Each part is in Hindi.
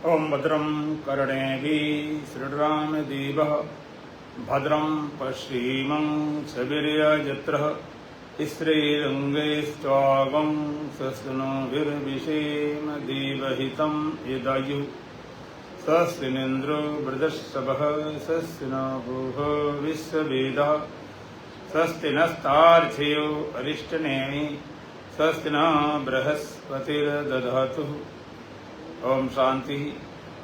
ओं भद्रं कर्णेभिः शृणुयामदेवः भद्रं पश्येमाक्षभिर्यजत्रः स्त्रीरङ्गैस्त्वागं स्वस्तिनोभिर्विषेम देवहितं यदायुः स्वस्ति निन्द्रो वृधश्रवः स्वस्ति न भूः विश्ववेदः स्वस्ति नस्तार्क्ष्यो अरिष्टनेमि स्वस्ति न बृहस्पतिर्दधातु। ओम शांति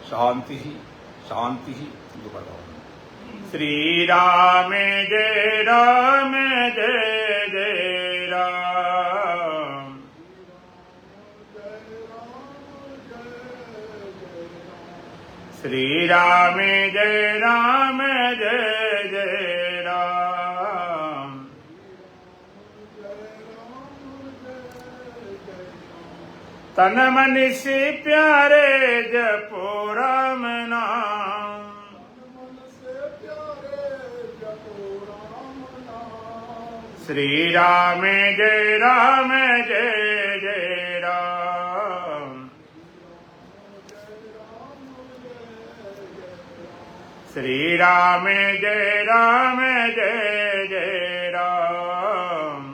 शांति शांति। श्री राम जय जय राम। श्री राम जय जय राम। तन मन से प्यारे जपो राम नाम। श्री राम जय जय राम। श्री राम जय जय राम।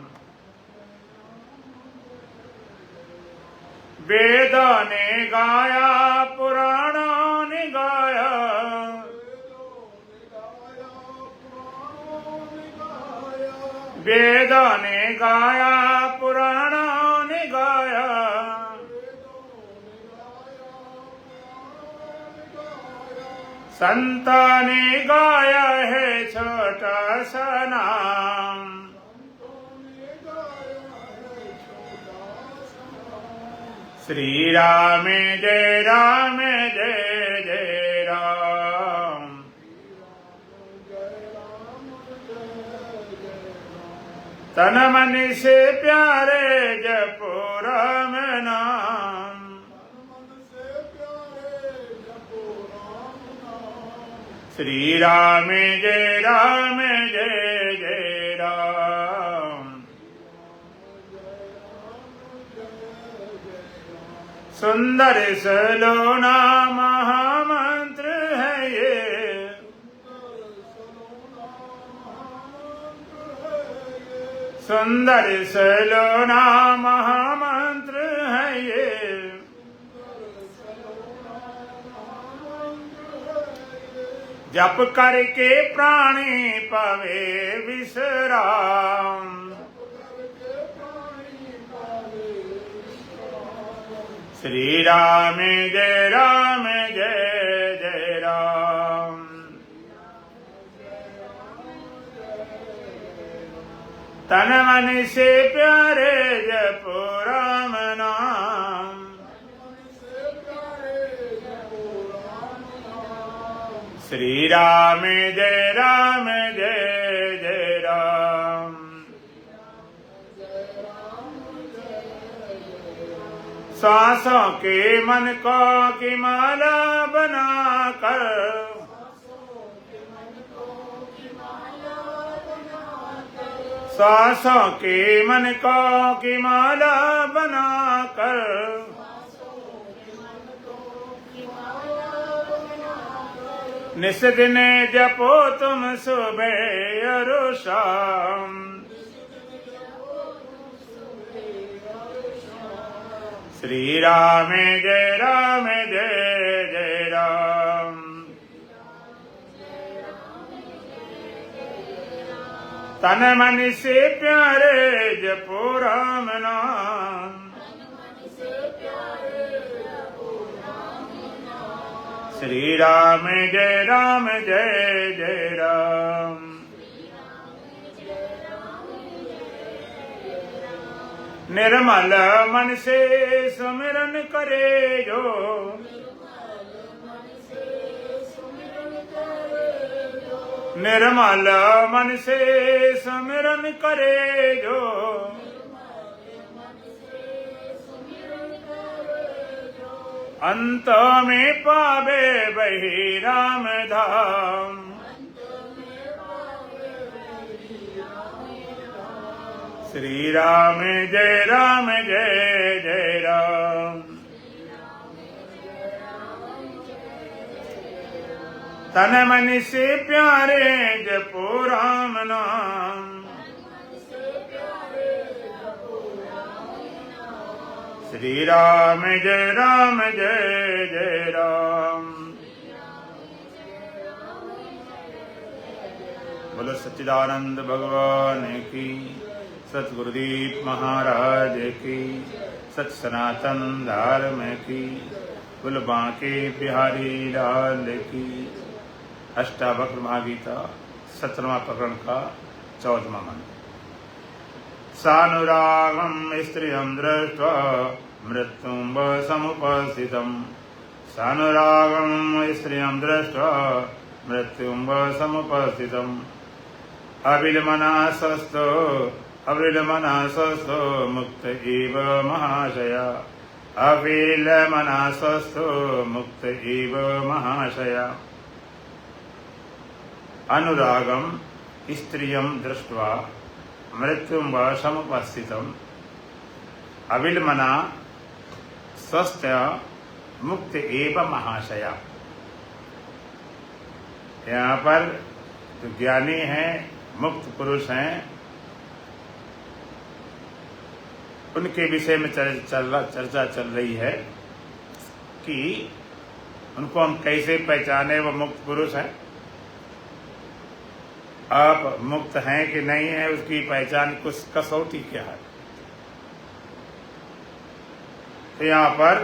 वेदों ने गाया पुराणों ने गाया, वेदों ने गाया पुराणों ने गाया, संतों ने गाया है छोटा सा नाम। श्री राम जय जय राम। तन मन से प्यारे जपो राम नाम। श्री राम जय जय राम। सुंदर सलोना महामंत्र है ये, सुंदर सलोना महामंत्र है ये। जप करके प्राणी पावे विश्राम। श्री राम जय जय राम। तन मन से प्यारे जपो राम नाम। श्री राम जय जय राम। सांसों के मन को की माला बनाकर, सांसों के मन को की माला बनाकर, निस दिन जपो तुम सुबह और शाम। श्री राम जय जय राम। तन मन से प्यारे जपो राम नाम। श्री राम जय जय राम। निर्मल मन से सुमिरन करे जो, निर्मल मन से सुमिरन करे जो। अंत में पावे वही राम धाम। श्री राम जय जय राम। तन मन से प्यारे जपो राम नाम। श्री राम जय जय राम। बोलो सच्चिदानंद भगवान की, सतगुरुदीप महाराज की, सत सनातन धर्म की, बोलो बांके बिहारी लाल की। अष्टावक्र महागीता 17वां प्रकरण का 14वां मंत्र। सानुरागम स्त्रियं दृष्ट्वा मृत्युं समुपस्थितम्। सानुरागम स्त्रियं दृष्ट्वा मृत्युं समुपस्थितम्। अविलमनः स्वस्थो मुक्त इव महाशय। अविलमनः स्वस्थो मुक्त इव महाशय। अनुरागम स्त्रियं दृष्ट्वा मृत्युं समुपस्थितम्। अविलमना स्वस्थ मुक्त एव महाशय। यहाँ पर जो ज्ञानी हैं, मुक्त पुरुष हैं, उनके विषय में चर्चा चल रही है कि उनको हम कैसे पहचाने वो मुक्त पुरुष है। आप मुक्त हैं कि नहीं है, उसकी पहचान कुछ कसौटी क्या है। तो यहाँ पर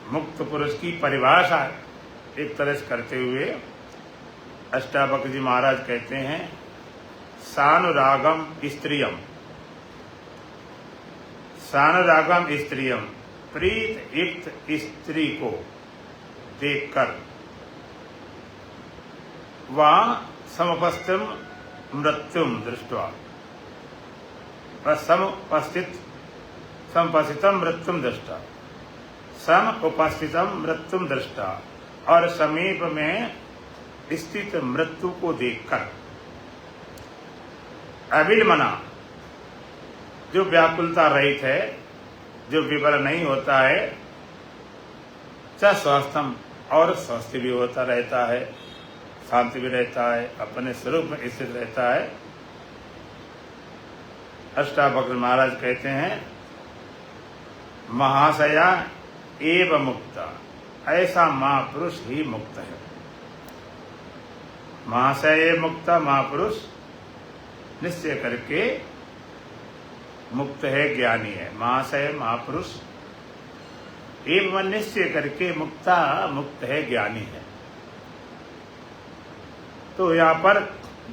मुक्त पुरुष की परिभाषा एक तरह से करते हुए अष्टावक्र जी महाराज कहते हैं, सानुरागम स्त्रियम। सानुरागम स्त्रियम, प्रीत युक्त स्त्री को देखकर वह समुपस्थितम मृत्युम दृष्ट्वा, समुपस्थितम मृत्युम दृष्टा, समुपस्थितम मृत्युम दृष्टा, और समीप में स्थित मृत्यु को देखकर। अविलमना, जो व्याकुलता रहित है, जो विवल नहीं होता है, च स्वास्थ्यम, और स्वस्थ भी होता रहता है, शांति भी रहता है, अपने स्वरूप में स्थित रहता है। अष्टावक्र महाराज कहते हैं, महाशया एव मुक्ता, ऐसा महापुरुष ही मुक्त है। महाशय मुक्ता, महापुरुष निश्चय करके मुक्त है, ज्ञानी है। महाशय महापुरुष एवं निश्चय करके मुक्ता, मुक्त है, ज्ञानी है। तो यहाँ पर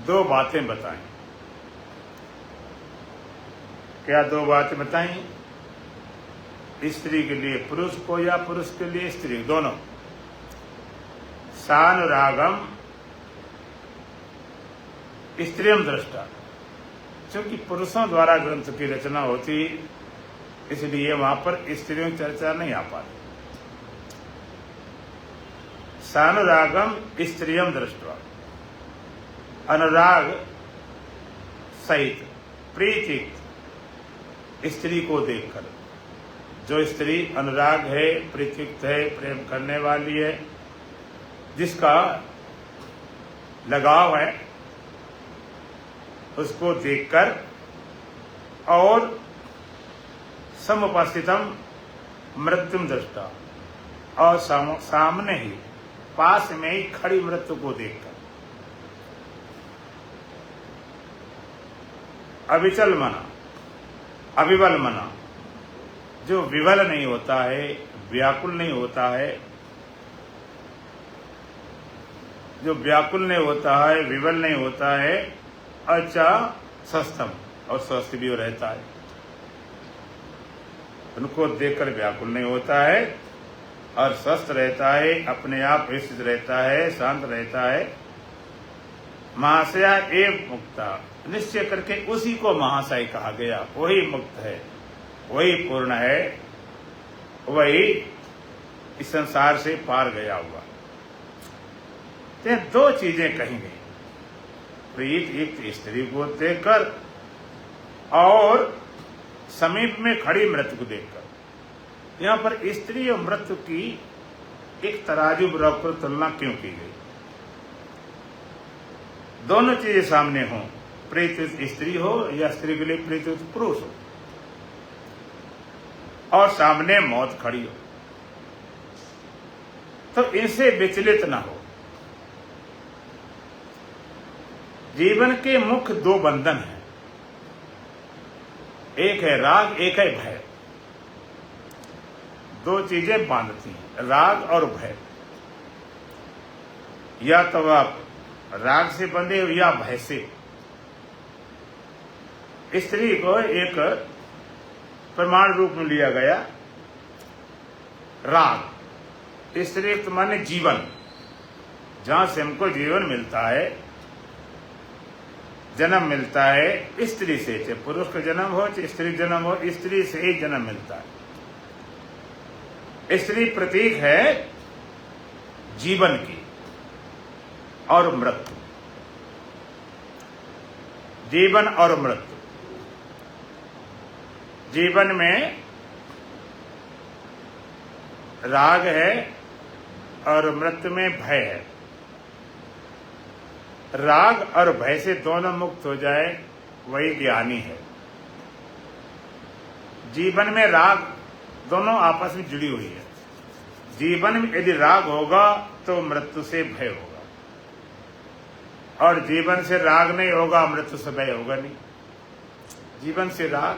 दो बातें बताएं। क्या दो बातें बताएं? स्त्री के लिए पुरुष को या पुरुष के लिए स्त्री, दोनों। सानुरागम स्त्रियम दृष्टा, क्योंकि पुरुषों द्वारा ग्रंथ की रचना होती, इसलिए वहां पर स्त्रियों की चर्चा नहीं आ पाती। सानुरागम स्त्रियम दृष्टवा, अनुराग सहित प्रीति स्त्री को देखकर। जो स्त्री अनुराग है, प्रीतियुक्त है, प्रेम करने वाली है, जिसका लगाव है, उसको देखकर, और समुपस्थितम मृत्युम दृष्टा, और सामने ही पास में ही खड़ी मृत्यु को देखकर। अविचल मना, अविवल मना, जो विवल नहीं होता है, व्याकुल नहीं होता है, जो व्याकुल नहीं होता है, विवल नहीं होता है, अच्छा स्वस्थम, और स्वस्थ भी रहता है। उनको देखकर व्याकुल नहीं होता है और स्वस्थ रहता है, अपने आप स्थित रहता है, शांत रहता है। महाशया एव मुक्ता, निश्चय करके उसी को महाशय कहा गया। वही मुक्त है, वही पूर्ण है, वही इस संसार से पार गया हुआ। तो दो चीजें कही गई, प्रीत युक्त स्त्री को देखकर और समीप में खड़ी मृत्यु को देखकर। यहाँ पर स्त्री और मृत्यु की एक तराजू बराबर तुलना क्यों की गई? दोनों चीजें सामने हो, प्रेतयुक्त स्त्री हो या स्त्री के लिए प्रेतयुक्त पुरुष हो, और सामने मौत खड़ी हो, तो इनसे विचलित ना हो। जीवन के मुख्य दो बंधन हैं, एक है राग, एक है भय। दो चीजें बांधती हैं, राग और भय। या तो आप राग से बंधे हो या भय से। स्त्री को एक प्रमाण रूप में लिया गया राग। स्त्री तो माने जीवन, जहां से हमको जीवन मिलता है, जन्म मिलता है स्त्री से, चाहे पुरुष का जन्म हो चाहे स्त्री जन्म हो, स्त्री से ही जन्म मिलता है। स्त्री प्रतीक है जीवन की और मृत्यु, जीवन और मृत्यु। जीवन में राग है और मृत्यु में भय है। राग और भय से दोनों मुक्त हो जाए वही ज्ञानी है। जीवन में राग दोनों आपस में जुड़ी हुई है। जीवन में यदि राग होगा तो मृत्यु से भय होगा, और जीवन से राग नहीं होगा मृत्यु से भय होगा नहीं। जीवन से राग,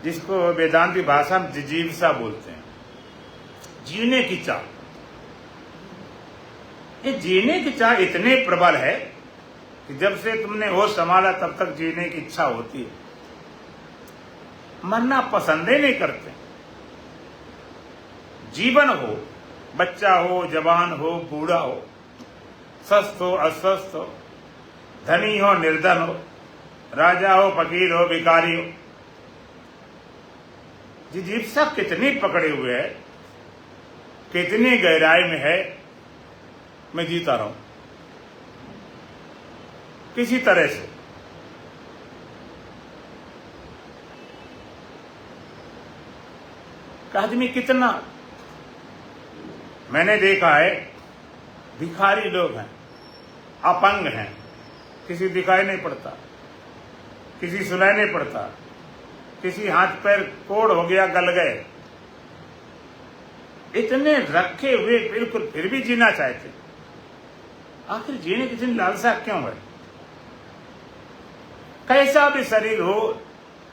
जिसको वेदांती भाषा में जिजीविषा बोलते हैं, जीने की चाह। ये जीने की चाह इतने प्रबल है कि जब से तुमने होश संभाला तब तक जीने की इच्छा होती है, मरना पसंद ही नहीं करते। जीवन हो, बच्चा हो, जवान हो, बूढ़ा हो, स्वस्थ हो, अस्वस्थ हो, धनी हो, निर्धन हो, राजा हो, फकीर हो, भिखारी हो, जिजीविषा कितनी पकड़े हुए है, कितनी गहराई में है। मैं जीता रहा हूं किसी तरह से। आदमी कितना, मैंने देखा है भिखारी लोग हैं, अपंग हैं, किसी दिखाई नहीं पड़ता, किसी सुनाई नहीं पड़ता, किसी हाथ पैर कोड़ हो गया, गल गए, इतने रखे हुए बिल्कुल, फिर भी जीना चाहते। आखिर जीने की इतनी लालसा क्यों है? कैसा भी शरीर हो,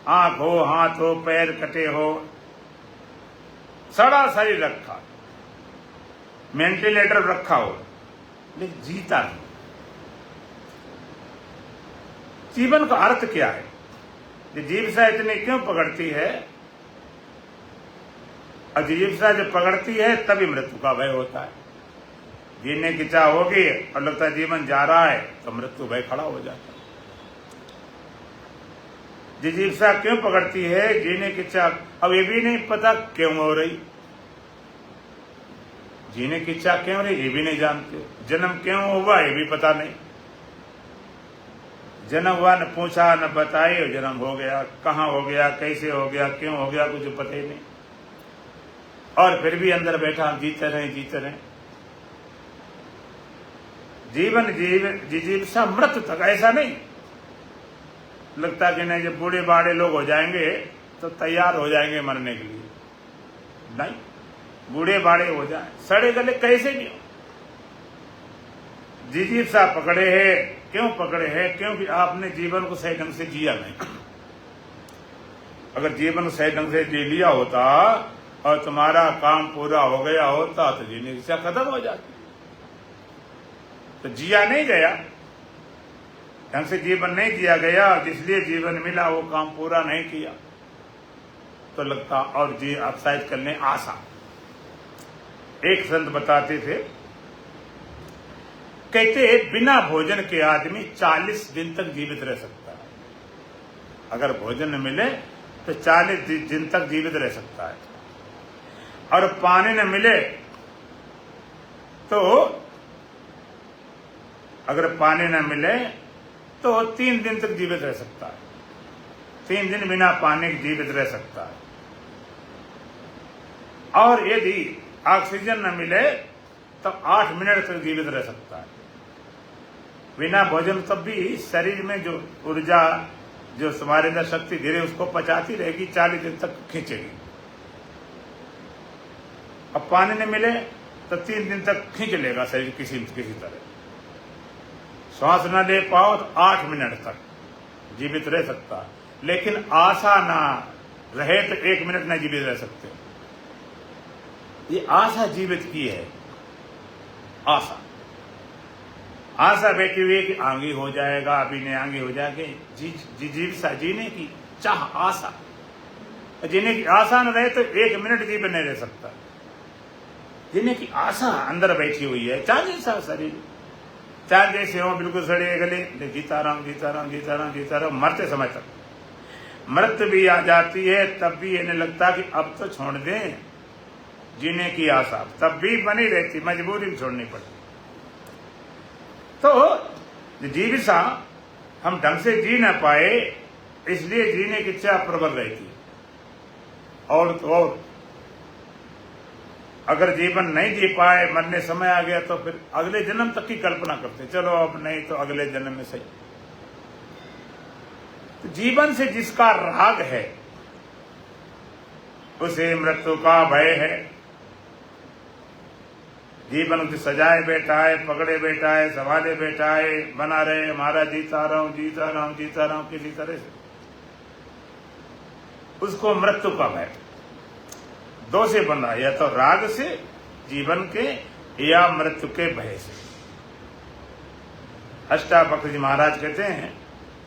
आंख हो, हाथ हो, पैर कटे हो, सड़ा शरीर रखा, वेंटिलेटर रखा हो, लेकिन जीता नहीं। जीवन का अर्थ क्या है? जिजीविषा इतनी क्यों पकड़ती है? और जिजीविषा जब पकड़ती है तभी मृत्यु का भय होता है। जीने की चाह होगी और लगता है जीवन जा रहा है तो मृत्यु भय खड़ा हो जाता है। जिजीविषा क्यों पकड़ती है? जीने की चाह, अब ये भी नहीं पता क्यों हो रही। जीने की इच्छा क्यों रही ये भी नहीं जानते। जन्म क्यों हुआ ये भी पता नहीं। जन्म हुआ न पूछा न बताए, जन्म हो गया, कहाँ हो गया, कैसे हो गया, क्यों हो गया, कुछ पता ही नहीं। और फिर भी अंदर बैठा जीते रहे, जीते रहे। जीवन जिजीविषा मृत्यु तक, ऐसा नहीं लगता कि नहीं जब बूढ़े बाड़े लोग हो जाएंगे तो तैयार हो जाएंगे मरने के लिए। नहीं, बूढ़े बाड़े हो जाए, सड़े गले कैसे भी हो, जिजीविषा पकड़े है। क्यों पकड़े है? क्योंकि आपने जीवन को सही ढंग से जिया नहीं। अगर जीवन सही ढंग से जी लिया होता और तुम्हारा काम पूरा हो गया होता तो जीने की इच्छा खत्म हो जाती। तो जिया नहीं गया, ढंग से जीवन नहीं जिया गया, जिसलिए जीवन मिला वो काम पूरा नहीं किया तो लगता और जी आप शायद करने आशा। एक संत बताते थे, कहते बिना भोजन के आदमी 40 दिन तक जीवित रह सकता है। अगर भोजन न मिले तो 40 दिन तक जीवित रह सकता है। और पानी न मिले तो, अगर पानी न मिले तो 3 दिन तक जीवित रह सकता है। 3 दिन बिना पानी के जीवित रह सकता है। और यदि ऑक्सीजन न मिले तो 8 मिनट तक जीवित रह सकता है। बिना भोजन तब भी शरीर में जो ऊर्जा, जो हमारे अंदर शक्ति धीरे उसको पचाती रहेगी, 40 दिन तक खींचेगी। अब पानी नहीं मिले तो 3 दिन तक खींच लेगा शरीर किसी तरह। श्वास न ले पाओ तो 8 मिनट तक जीवित रह सकता, लेकिन आशा ना रहे तो 1 मिनट न जीवित रह सकते। ये आशा जीवित की है। आशा बैठी हुई है कि आगे हो जाएगा, अभी नहीं आगे हो जाएंगे। जीविका जीने की चाह, आशा। जीने की आशा न रहे तो 1 मिनट जीवन नहीं रह सकता। जीने की आशा अंदर बैठी हुई है। चाहे जैसा शरीर, चाहे जैसे हो, बिल्कुल सड़े गले, जीता रहा हूं मरते समय तक। मृत्यु भी आ जाती है तब भी ये नहीं लगता कि अब तो छोड़ दें। जीने की आशा तब भी बनी रहती, मजबूरी में छोड़नी पड़ती। तो जीविका हम ढंग से जी ना पाए, इसलिए जीने की इच्छा प्रबल रहती। और तो और अगर जीवन नहीं जी पाए, मरने समय आ गया तो फिर अगले जन्म तक की कल्पना करते, चलो अब नहीं तो अगले जन्म में सही। तो जीवन से जिसका राग है उसे मृत्यु का भय है। जीवन उसे सजाए बैठा है, पकड़े बैठा है, संभाले बैठा है, बना रहे हमारा जीता रहा हूं किसी तरह से। उसको मृत्यु का भय 2 से बना, या तो राग से जीवन के, या मृत्यु के भय से। अष्टावक्र जी महाराज कहते हैं,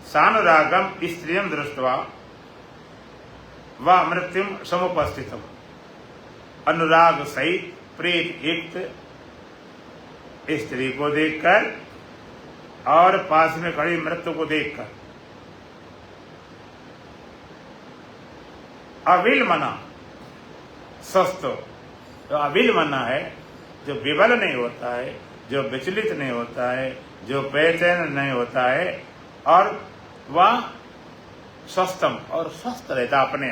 सानुरागम स्त्रियम दृष्ट्वा व मृत्युम समुपस्थितम। अनुराग सहित प्रेत युक्त स्त्री को देखकर और पास में खड़ी मृत्यु को देखकर अविल मना स्वस्थ। तो अविल मना है जो विवल नहीं होता है, जो विचलित नहीं होता है, जो बेचैन नहीं होता है, और वह स्वस्थम और स्वस्थ रहता, अपने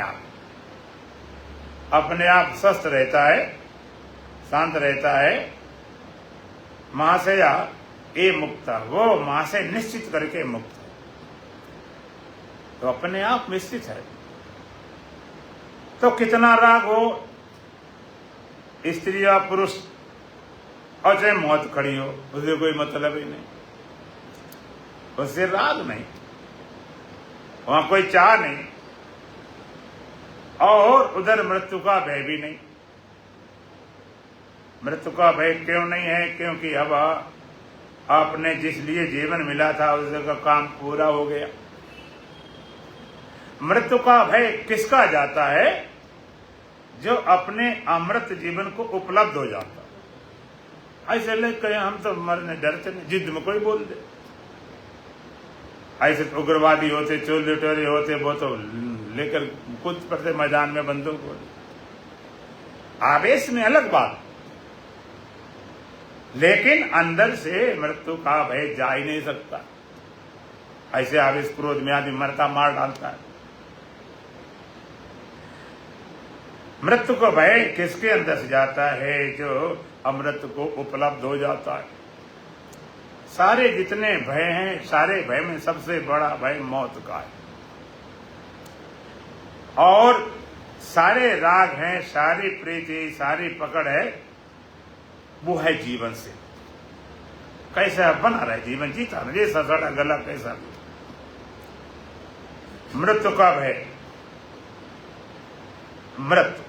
आप स्वस्थ रहता है, शांत रहता है। महाशया ए मुक्ता, वो महाशय निश्चित करके मुक्त है, तो अपने आप में स्थित है। तो कितना राग हो, स्त्री या पुरुष, और चाहे मौत खड़ी हो, उसे कोई मतलब ही नहीं, उससे राग नहीं, वहां कोई चाह नहीं, और उधर मृत्यु का भय भी नहीं। मृत्यु का भय क्यों नहीं है? क्योंकि अब आपने जिस लिए जीवन मिला था उसका काम पूरा हो गया। मृत्यु का भय किसका जाता है? जो अपने अमृत जीवन को उपलब्ध हो जाता। ऐसे लोग कहें हम तो मरने डरते नहीं, जिद में कोई बोल दे। ऐसे तो उग्रवादी होते, चोर लुटेरे होते, वो तो लेकर कूद पड़ते मैदान में बंदूक को। आवेश में अलग बात, लेकिन अंदर से मृत्यु का भय जा ही नहीं सकता। ऐसे आवेश क्रोध में आदमी मरता, मार डालता है। मृत्यु का भय किसके अंदर से जाता है? जो अमृत को उपलब्ध हो जाता है। सारे जितने भय हैं, सारे भय में सबसे बड़ा भय मौत का है। और सारे राग हैं, सारी प्रीति, सारी पकड़ है, वो है जीवन से। कैसा बना रहा है जीवन, जीता ना, जैसा सड़ा गला कैसा भी। मृत्यु का भय, मृत्यु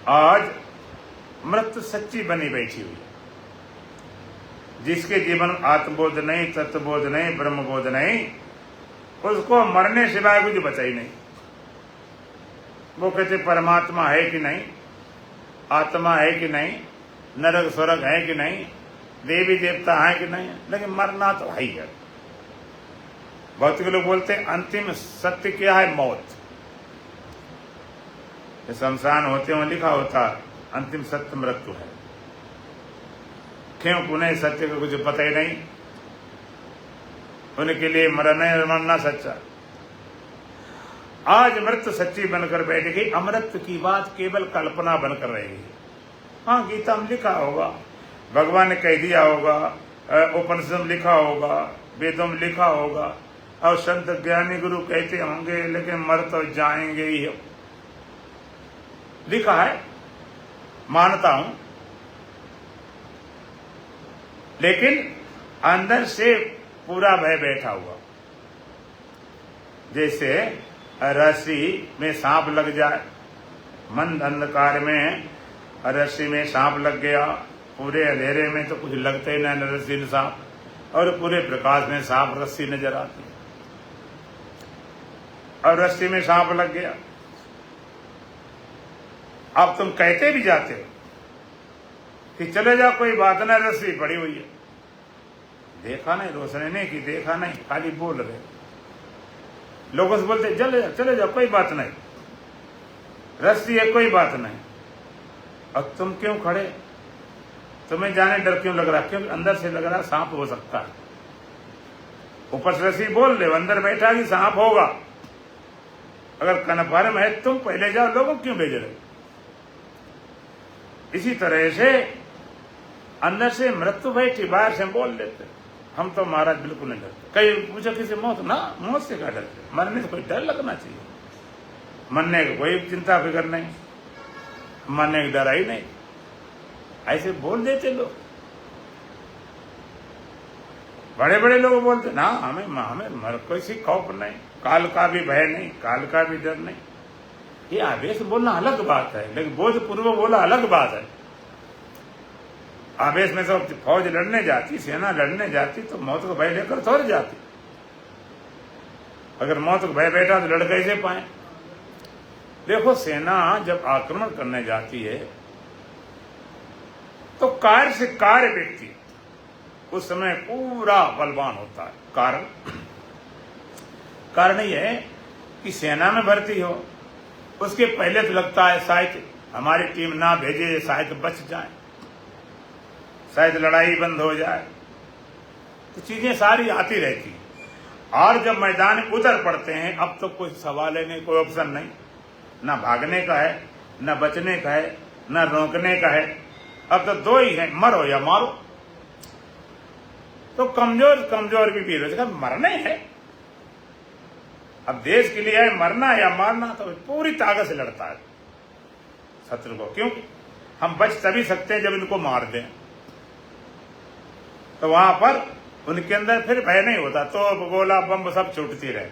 आज मृत्यु सच्ची बनी बैठी हुई है। जिसके जीवन आत्मबोध नहीं, तत्वबोध नहीं, ब्रह्मबोध नहीं, उसको मरने सिवाय कुछ बचा ही नहीं। वो कहते परमात्मा है कि नहीं, आत्मा है कि नहीं, नरक स्वर्ग है कि नहीं, देवी देवता है कि नहीं, लेकिन मरना तो है ही है। भौतिक लोग बोलते हैं अंतिम सत्य क्या है? मौत। शमशान होते हुए लिखा होता अंतिम सत्य मृत्यु है। क्यों? उन्हें सत्य का कुछ पता ही नहीं, उनके लिए मरना सच्चा। आज मृत्यु सच्ची बनकर बैठेगी, अमृत की बात केवल कल्पना बनकर रहेगी। हाँ, गीता में लिखा होगा, भगवान ने कह दिया होगा, उपनिषद में लिखा होगा, वेदों में लिखा होगा, और संत ज्ञानी गुरु कहते होंगे, लेकिन मर तो जाएंगे ही हम। लिखा है, मानता हूं, लेकिन अंदर से पूरा भय बैठा हुआ। जैसे रस्सी में सांप लग जाए, मंद अंधकार में रस्सी में सांप लग गया, पूरे अंधेरे में तो कुछ लगता ही नहीं, रस्सी में सांप, और पूरे प्रकाश में सांप रस्सी नजर आती, और रस्सी में सांप लग गया। अब तुम कहते भी जाते हो कि चले जाओ, कोई बात नहीं, रस्सी पड़ी हुई है, देखा नहीं, रोशनी नहीं की, देखा नहीं, खाली बोल रहे। लोगों से बोलते चले जाओ, कोई बात नहीं, रस्सी है, कोई बात नहीं। और तुम क्यों खड़े? तुम्हें जाने डर क्यों लग रहा? क्योंकि अंदर से लग रहा सांप हो सकता है। ऊपर से रस्सी बोल रहे, अंदर बैठा कि सांप होगा। अगर कन्फर्म है, तुम पहले जाओ, लोगों क्यों भेज रहे? इसी तरह से अंदर से मृत्यु बैठी, बाहर से बोल लेते, हम तो महाराज बिल्कुल नहीं डरते। कई पूछो किसी मौत, ना मौत से क्या डरते? मरने से कोई डर लगना चाहिए, मरने की कोई चिंता फिक्र नहीं, मरने की डर ही नहीं, ऐसे बोल देते लोग। बड़े बड़े लोग बोलते ना, हमें मर कोई सी खौफ नहीं, काल का भी भय नहीं, काल का भी डर नहीं। ये आवेश बोलना अलग बात है, लेकिन बोध पूर्व बोला अलग बात है। आवेश में तो फौज लड़ने जाती, सेना लड़ने जाती, तो मौत को भय लेकर थोड़ी जाती। अगर मौत को भय बैठा तो लड़ कैसे पाए? देखो, सेना जब आक्रमण करने जाती है तो कार्य से कार्य व्यक्ति उस समय पूरा बलवान होता है। कारण यह है कि सेना में भर्ती हो, उसके पहले तो लगता है शायद हमारी टीम ना भेजे, शायद बच जाए, शायद लड़ाई बंद हो जाए, तो चीजें सारी आती रहती। और जब मैदान में उतर पड़ते हैं, अब तो कोई सवाल है नहीं, कोई ऑप्शन नहीं, ना भागने का है, ना बचने का है, ना रोकने का है। अब तो दो ही है, मरो या मारो। तो कमजोर भी वीर हो, मरने है, अब देश के लिए है, मरना या मारना, तो पूरी ताकत से लड़ता है शत्रु को। क्योंकि हम बच तभी सकते हैं जब इनको मार दें, तो वहां पर उनके अंदर फिर भय नहीं होता, तो गोला बम सब छूटती रहे।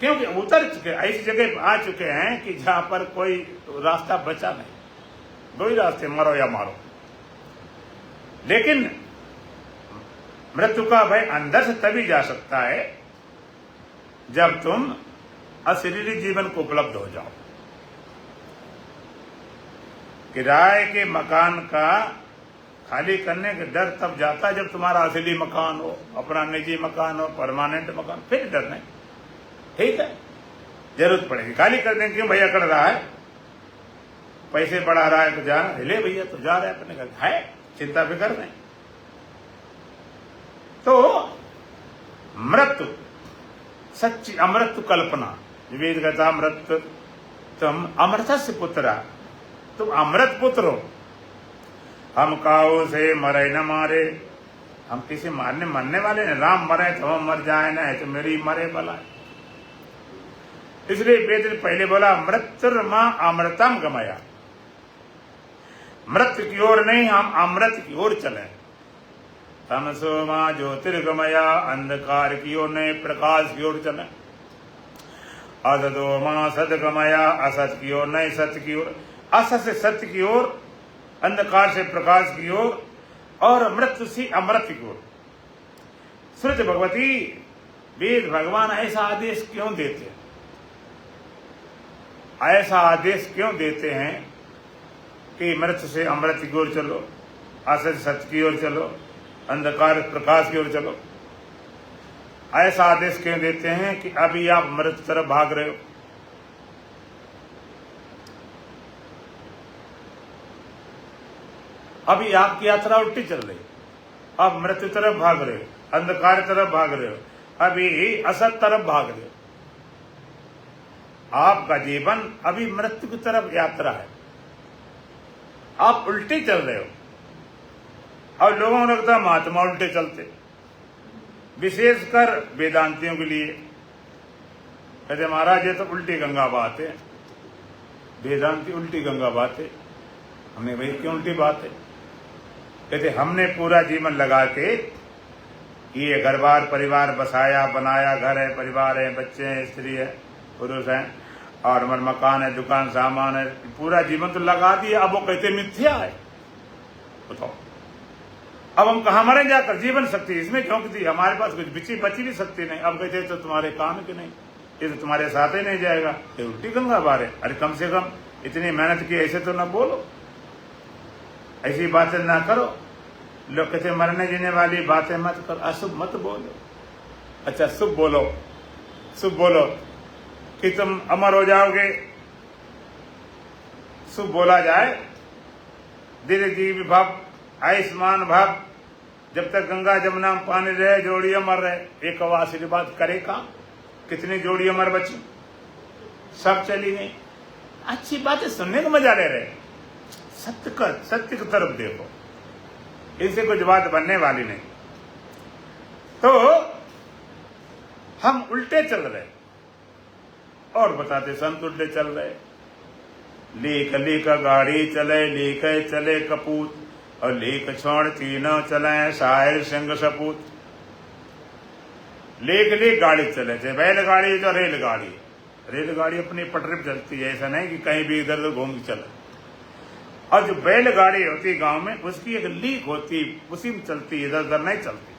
क्योंकि उतर चुके, ऐसी जगह आ चुके हैं कि जहां पर कोई रास्ता बचा नहीं, दो ही रास्ते, मरो या मारो। लेकिन मृत्यु का भय अंदर से तभी जा सकता है जब तुम अशरीरी जीवन को उपलब्ध हो जाओ। किराए के मकान का खाली करने का डर तब जाता है जब तुम्हारा असली मकान हो, अपना निजी मकान हो, परमानेंट मकान, फिर डर नहीं। ठीक है, जरूरत पड़ेगी, खाली कर देंगे, क्यों भैया कर रहा है, पैसे बढ़ा रहा है तो जा रहा है, ले भैया तो जा रहा है अपने घर, है चिंता फिक्र नहीं। तो मृत्यु सच्ची अमृत कल्पना, वेद कहता अमृत, तुम अमृत से पुत्र, तुम अमृत पुत्र हो। हम काऊ से मरे न मारे, हम किसी मरने वाले नहीं, राम मरे तो हम मर जाए ना, तो मेरी मरे भला। इसलिए वेद ने पहले बोला मृत्युर्मा अमृतम गमया, मृत्यु की ओर नहीं, हम अमृत की ओर चले। तमसो मां ज्योतिर्गमया, अंधकार की ओर नहीं, प्रकाश की ओर चले। असदो मां सदगमया, असत की ओर नहीं, सत्य की ओर, असत से सत्य की ओर, अंधकार से प्रकाश की ओर, और मृत्यु से अमृत की ओर। श्रुति भगवती, वेद भगवान ऐसा आदेश क्यों देते हैं? ऐसा आदेश क्यों देते हैं कि मृत्यु से अमृत की ओर चलो, असत से सत्य की ओर चलो, अंधकार प्रकाश की ओर चलो? ऐसा आदेश क्यों देते हैं कि अभी आप मृत्यु तरफ भाग रहे हो? अभी आपकी यात्रा उल्टी चल रही, आप मृत्यु तरफ भाग रहे हो, अंधकार तरफ भाग रहे हो, अभी असत तरफ भाग रहे हो। आपका जीवन अभी मृत्यु की तरफ यात्रा है, आप उल्टी चल रहे हो। और लोगों को लगता है महात्मा उल्टे चलते, विशेषकर वेदांतियों के लिए। कहते महाराज ये तो उल्टी गंगा बात है, वेदांती उल्टी गंगा बात है। हमने भाई क्यों उल्टी बात है? कहते हमने पूरा जीवन लगा के ये घर बार परिवार बसाया बनाया, घर है, परिवार है, बच्चे हैं, स्त्री है, पुरुष हैं, और हमारे मकान है, दुकान, सामान है, पूरा जीवन तो लगा दिया। अब वो कहते मिथ्या है। बताओ अब हम कहाँ मरे जाकर? जीवन शक्ति इसमें झोंक दी, हमारे पास कुछ बची भी शक्ति नहीं। अब कहते तो तुम्हारे काम के नहीं, ये तो तुम्हारे साथ ही नहीं जाएगा, ये उल्टी गंगा बार है। अरे कम से कम इतनी मेहनत की, ऐसे तो ना बोलो, ऐसी बातें ना करो। लोग कहते मरने जीने वाली बातें मत करो, अशुभ मत बोलो। अच्छा शुभ बोलो, शुभ बोलो कि तुम अमर हो जाओगे, शुभ बोला जाए। दीर्घजीवी भव, आयुष्मान भव, जब तक गंगा जमुना में पानी रहे, जोड़ी अमर रहे। एक आशीर्वाद करे काम, कितनी जोड़ी अमर बची, सब चली गई। अच्छी बातें सुनने को मजा ले रहे, सत्य की तरफ देखो, इनसे कुछ बात बनने वाली नहीं। तो हम उल्टे चल रहे, और बताते संत उल्टे चल रहे। लीक लीक गाड़ी चले, लीक चले कपूत, और लीक छोड़ तीनों चले, शायर सिंह सपूत। लीक लीक गाड़ी चले, चाहे बैलगाड़ी तो रेलगाड़ी। रेलगाड़ी अपनी पटरी पर चलती है, ऐसा नहीं कि कहीं भी इधर उधर घूम के चले। और जो बैलगाड़ी होती है गांव में, उसकी एक लीक होती, उसी में चलती, इधर उधर नहीं चलती।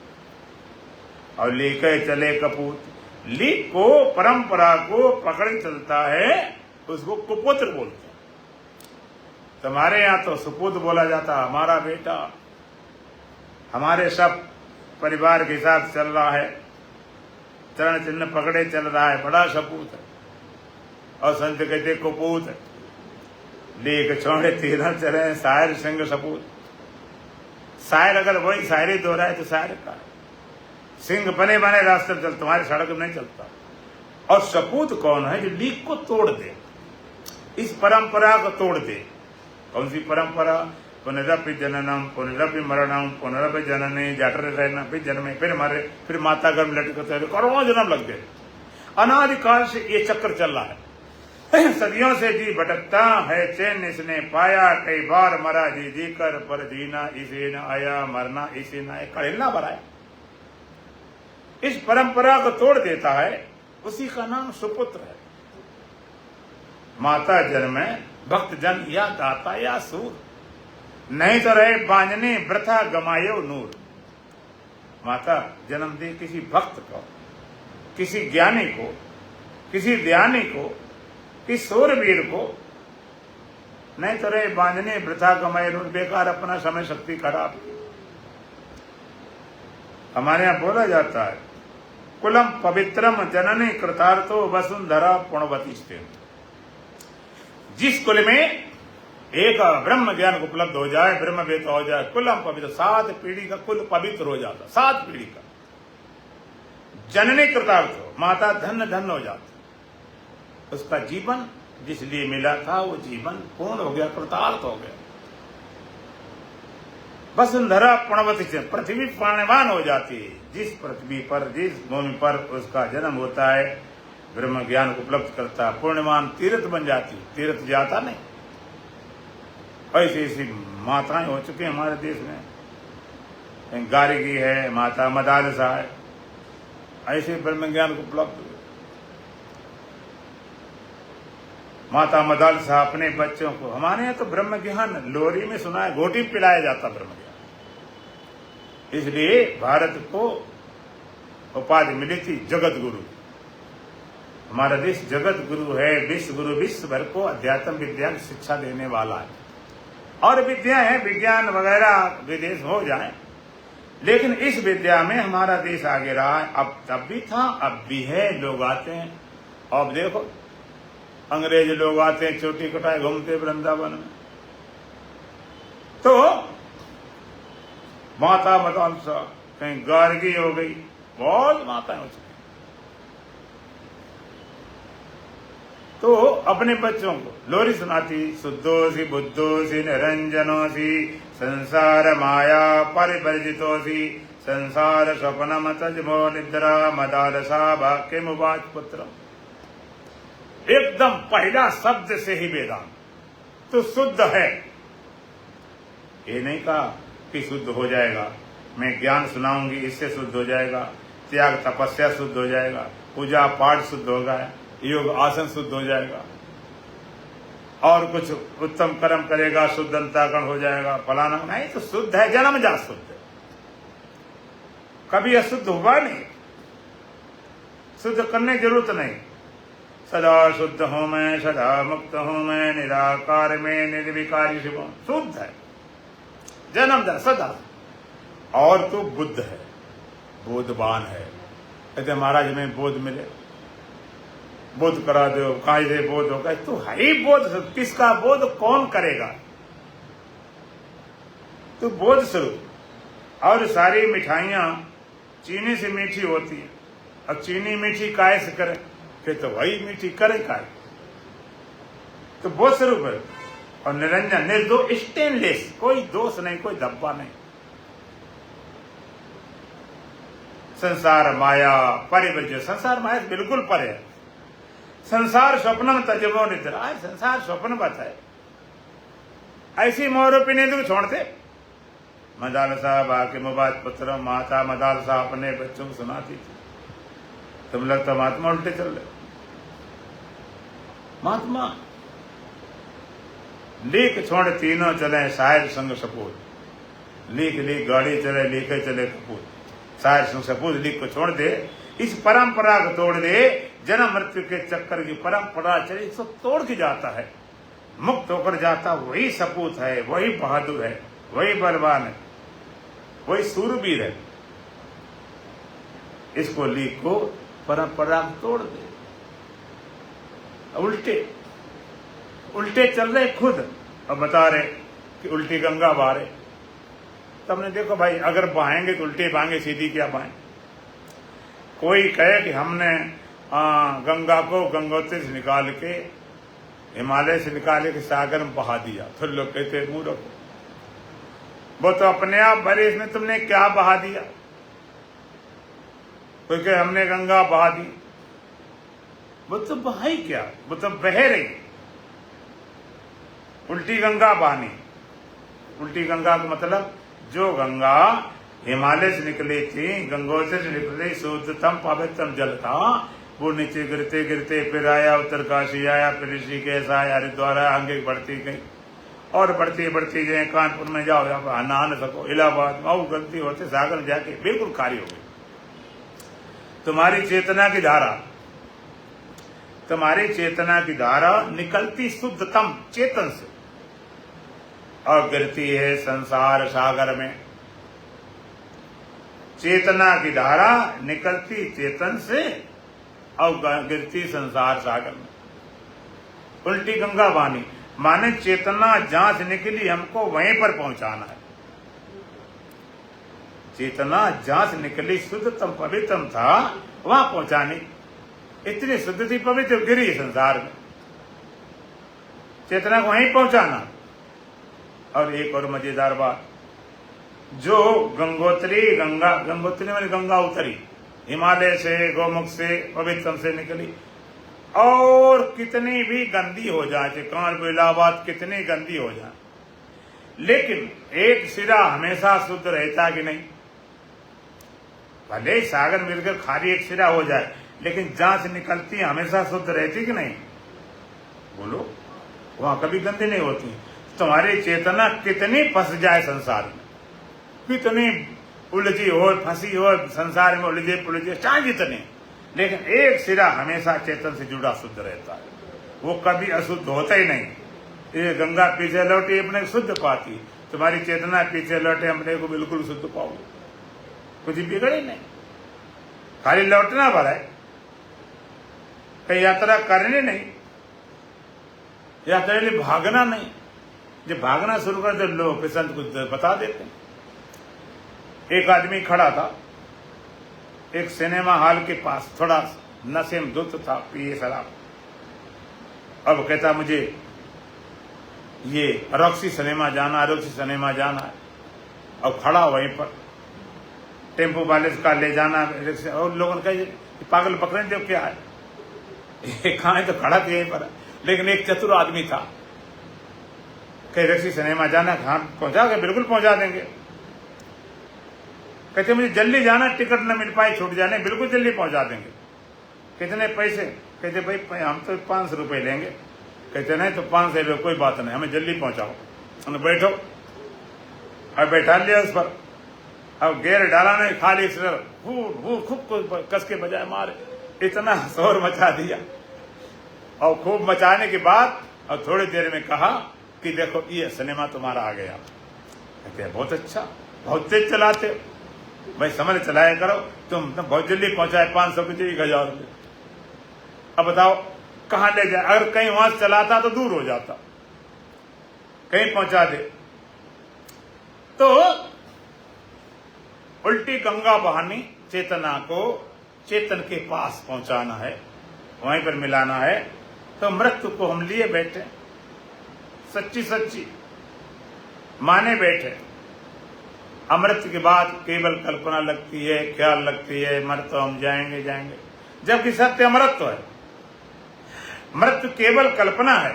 और लीक चले कपूत, लीक को, परंपरा को पकड़ चलता है, उसको कुपुत्र बोलते हैं। तुम्हारे यहाँ तो सुपुत्र बोला जाता, हमारा बेटा, हमारे सब परिवार के साथ चल रहा है, चरण चिन्ह पकड़े चल रहा है, बड़ा सपूत है। और संत कहते कुपूत, लीक छोड़े तीनों चले, शायर सिंह सपूत। शायर अगर वही शायरी दोहराए तो शायर का सिंह बने बने रास्ते पर चल, तुम्हारी सड़क में नहीं चलता। और सपूत कौन है? जो लीक को तोड़ दे, इस परंपरा को तोड़ दे। कौन सी परंपरा? पुनरपि जननम पुनरपि मरणम पुनरपि जननी, जठर रहना, फिर जन्मे, फिर मरे, फिर माता गर्भ लटकते रहे, करोड़ों जन्म लग गए। अनादिकाल से ये चक्र चल रहा है, सदियों से जी भटकता है, चैन इसने पाया, कई बार मरा जी जी कर, पर जीना इसे न आया, मरना इसे न आया, कड़ेलना भराया। इस परंपरा को तोड़ देता है, उसी का नाम सुपुत्र है। माता जन्मे भक्त जन या दाता या सूर, नहीं तो रहे बांझने वृथा गमायो नूर। माता जन्म दे किसी भक्त को, किसी ज्ञानी को, किसी ध्यानी को, किसी सूरवीर को, नहीं तो रहे बांझने वृथा गमायो नूर, बेकार अपना समय शक्ति खराब। हमारे यहाँ बोला जाता है, कुलम पवित्रम जननी कृतार्थो वसुंधरा पुण्यवती स्थिर। जिस कुल में एक ब्रह्म ज्ञान उपलब्ध हो जाए, ब्रह्म वेद हो जाए, कुलम पवित्र, 7 पीढ़ी का कुल पवित्र हो जाता, 7 पीढ़ी का। जननी कृतार्थ हो, माता धन्य धन्य हो जाती, उसका जीवन जिस लिए मिला था वो जीवन पूर्ण हो गया, कृतार्थ हो गया। वसुंधरा पुण्यवती से पृथ्वी पुण्यवान हो जाती है। जिस पृथ्वी पर, जिस भूमि पर उसका जन्म होता है, ब्रह्म ज्ञान को उपलब्ध करता है, पुण्यवान तीर्थ बन जाती, तीर्थ जाता नहीं। ऐसी ऐसी माताएं हो चुकी हैं हमारे देश में। गार्गी है, माता मदालसा है, ऐसे ब्रह्म ज्ञान को उपलब्ध हुए। माता मदालसा अपने बच्चों को, हमारे यहाँ तो ब्रह्म ज्ञान लोरी में सुना है, घोटी पिलाया जाता ब्रह्म ज्ञान। इसलिए भारत को उपाधि मिली थी जगत गुरु। हमारा देश जगत गुरु है, विश्व गुरु, विश्व भर को अध्यात्म विज्ञान शिक्षा देने वाला है। और विद्या है, विज्ञान वगैरह विदेश हो जाए, लेकिन इस विद्या में हमारा देश आगे रहा है। अब तब भी था, अब भी है, लोग आते हैं। अब देखो अंग्रेज लोग आते हैं, चोटी कटाए घूमते वृंदावन में। तो माता मदालसा, कहीं गार्गी हो गई, बहुत माताएं हो चुकी। तो अपने बच्चों को लोरी सुनाती, शुद्धोसी बुद्धोसी निरंजनोसी संसार माया परिवर्जितोसी संसार स्वप्नम तजमो निद्रा मदालसा वाक्य मुवाच पुत्र। एकदम पहला शब्द से ही वेदांत तो शुद्ध है। ये नहीं कहा कि शुद्ध हो जाएगा, मैं ज्ञान सुनाऊंगी इससे शुद्ध हो जाएगा, त्याग तपस्या शुद्ध हो जाएगा, पूजा पाठ शुद्ध होगा, योग आसन शुद्ध हो जाएगा, और कुछ उत्तम कर्म करेगा शुद्ध अंतःकरण हो जाएगा, फलाना नहीं। तो शुद्ध है, जन्मजात शुद्ध है, कभी अशुद्ध हुआ नहीं, शुद्ध करने की जरूरत नहीं। सदा शुद्ध हूं मैं, सदा मुक्त हूं मैं, निराकार में निर्विकारी शिव, शुद्ध है, जन्मजात सदा। और तो बुद्ध है, बोधवान है। कहते महाराज में बोध मिले, बोध करा दो, कहा से बोध होगा, तो है ही बोध। किसका बोध कौन करेगा? तो बोध स्वरूप। और सारी मिठाइयां चीनी से मीठी होती है, अब चीनी मीठी काय से करे, फिर तो वही मीठी करे काय, तो बोध स्वरूप है। और निरंजन निर्दोष स्टेनलेस, कोई दोष नहीं, कोई धब्बा नहीं। संसार माया परिवर्ज्य, संसार माया बिल्कुल परे है। संसार स्वप्न तजमो निद्रा, संसार स्वप्न बता है। ऐसी मोहरोपी नींद को छोड़ते। मदालसा बाके मुबाद पुत्र, माता मदालसा अपने बच्चों को सुनाती थी। तुम लगता महात्मा उल्टे चल रहे। महात्मा लीक छोड़ तीनों चले शायर संग सपूत, लीक लीक गाड़ी चले लीके चले कपूत, शायर संग सपूत लीक को छोड़ दे, इस परंपरा को तोड़ दे। जन्म मृत्यु के चक्कर की परंपरा चले, इसको तोड़ के जाता है, मुक्त होकर जाता, वही सपूत है, वही बहादुर है, वही बलवान है, वही सूरवीर है। इसको लीक को परंपरा को तोड़ दे। उल्टे उल्टे चल रहे खुद और बता रहे कि उल्टी गंगा बहा रहे। तब ने देखो भाई, अगर बहाएंगे तो उल्टे बहाएंगे, सीधी क्या बहाएं? कोई कहे कि हमने गंगा को गंगोत्री से निकाल के, हिमालय से निकाल के सागर में बहा दिया, फिर लोग कहते मूर्ख, वो तो अपने आप भरे, इसमें तुमने क्या बहा दिया? कोई कहे हमने गंगा बहा दी, वो तो बहाई क्या, वो तो बह रही। उल्टी गंगा बहानी, उल्टी गंगा का मतलब जो गंगा हिमालय से निकली थी, गंगोत्री से निकली, शुद्धतम पवित्रम जल था, वो नीचे गिरते गिरते फिर आया उत्तरकाशी आया, फिर ऋषिकेश आया, हरिद्वार आगे बढ़ती गई और बढ़ती बढ़ती गई। कानपुर में जाओ, यहाँ पर नहा न सको, इलाहाबाद में गलती होते सागर जाके बिल्कुल खाली हो गई। तुम्हारी चेतना की धारा, तुम्हारी चेतना की धारा निकलती शुद्धतम चेतन से और गिरती है संसार सागर में। चेतना की धारा निकलती चेतन से और गिरती संसार सागर में। उल्टी गंगा बानी माने चेतना जहां से निकली हमको वहीं पर पहुंचाना है। चेतना जहां से निकली शुद्धतम पवित्रम था, वहां पहुंचानी। इतनी शुद्ध थी, पवित्र, गिरी संसार में, चेतना को वहीं पहुंचाना। और एक और मजेदार बात, जो गंगोत्री गंगा, गंगोत्री में गंगा उतरी हिमालय से, गोमुख से, पवित्रम से निकली, और कितनी भी गंदी हो जाए, कानपुर इलाहाबाद कितनी गंदी हो जाए, लेकिन एक सिरा हमेशा शुद्ध रहता कि नहीं? भले सागर मिलकर खाली एक सिरा हो जाए, लेकिन जहां से निकलती है हमेशा शुद्ध रहती कि नहीं? बोलो, वहां कभी गंदी नहीं होती। तुम्हारी चेतना कितनी फंस जाए संसार में, कितनी उलझी हो, फंसी हो संसार में, उलझे पुलझे चाहे जितने, लेकिन एक सिरा हमेशा चेतन से जुड़ा शुद्ध रहता है, वो कभी अशुद्ध होता ही नहीं। ये गंगा पीछे लौटी अपने शुद्ध पाती, तुम्हारी चेतना पीछे लौटे अपने को बिल्कुल शुद्ध पाओगे, कुछ बिगड़े नहीं, खाली लौटना भरा है, कहीं यात्रा करनी नहीं, यात्रा लिए भागना नहीं। जब भागना शुरू कर दे लोग संत कुछ बता देते हैं। एक आदमी खड़ा था एक सिनेमा हॉल के पास, थोड़ा नशे में धुत था, पिए शराब, अब कहता मुझे ये रॉक्सी सिनेमा जाना है। अब खड़ा वहीं पर टेम्पो वाले का ले जाना, और लोगों ने कहा पागल पकड़े देव क्या है, ये कहाँ है, तो खड़ा था यहीं पर। लेकिन एक चतुर आदमी था, कहीं रॉक्सी सिनेमा जाना, हाँ पहुंचा के बिल्कुल पहुंचा देंगे। कहते मुझे जल्दी जाना, टिकट न मिल पाए छूट जाने, बिल्कुल जल्दी पहुंचा देंगे। कितने पैसे? कहते भाई हम तो 500 रुपये लेंगे। कहते नहीं तो 500 लो, कोई बात नहीं, हमें जल्दी पहुंचाओ। हमने बैठो, अब बैठा लिया उस पर। अब गेयर डाला नहीं, खाली खूब कस के बजाय मारे, इतना शोर मचा दिया। और खूब मचाने के बाद और थोड़ी देर में कहा कि देखो ये सिनेमा तुम्हारा आ गया। कहते हैं बहुत अच्छा, बहुत तेज चलाते हो भाई, समझ चलाया करो, तुम बहुत जल्दी पहुंचाए 500 की जगह 1000 रुपये। अब बताओ कहाँ ले जाए? अगर कहीं वहां से चलाता तो दूर हो जाता, कहीं पहुंचा दे। तो उल्टी गंगा बहानी चेतना को चेतन के पास पहुंचाना है, वहीं पर मिलाना है। तो मृत्यु को हम लिए बैठे, सच्ची माने बैठे। अमृत के बाद केवल कल्पना लगती है, ख्याल लगती है, मर तो हम जाएंगे, जबकि सत्य अमृत है। मृत्यु केवल कल्पना है,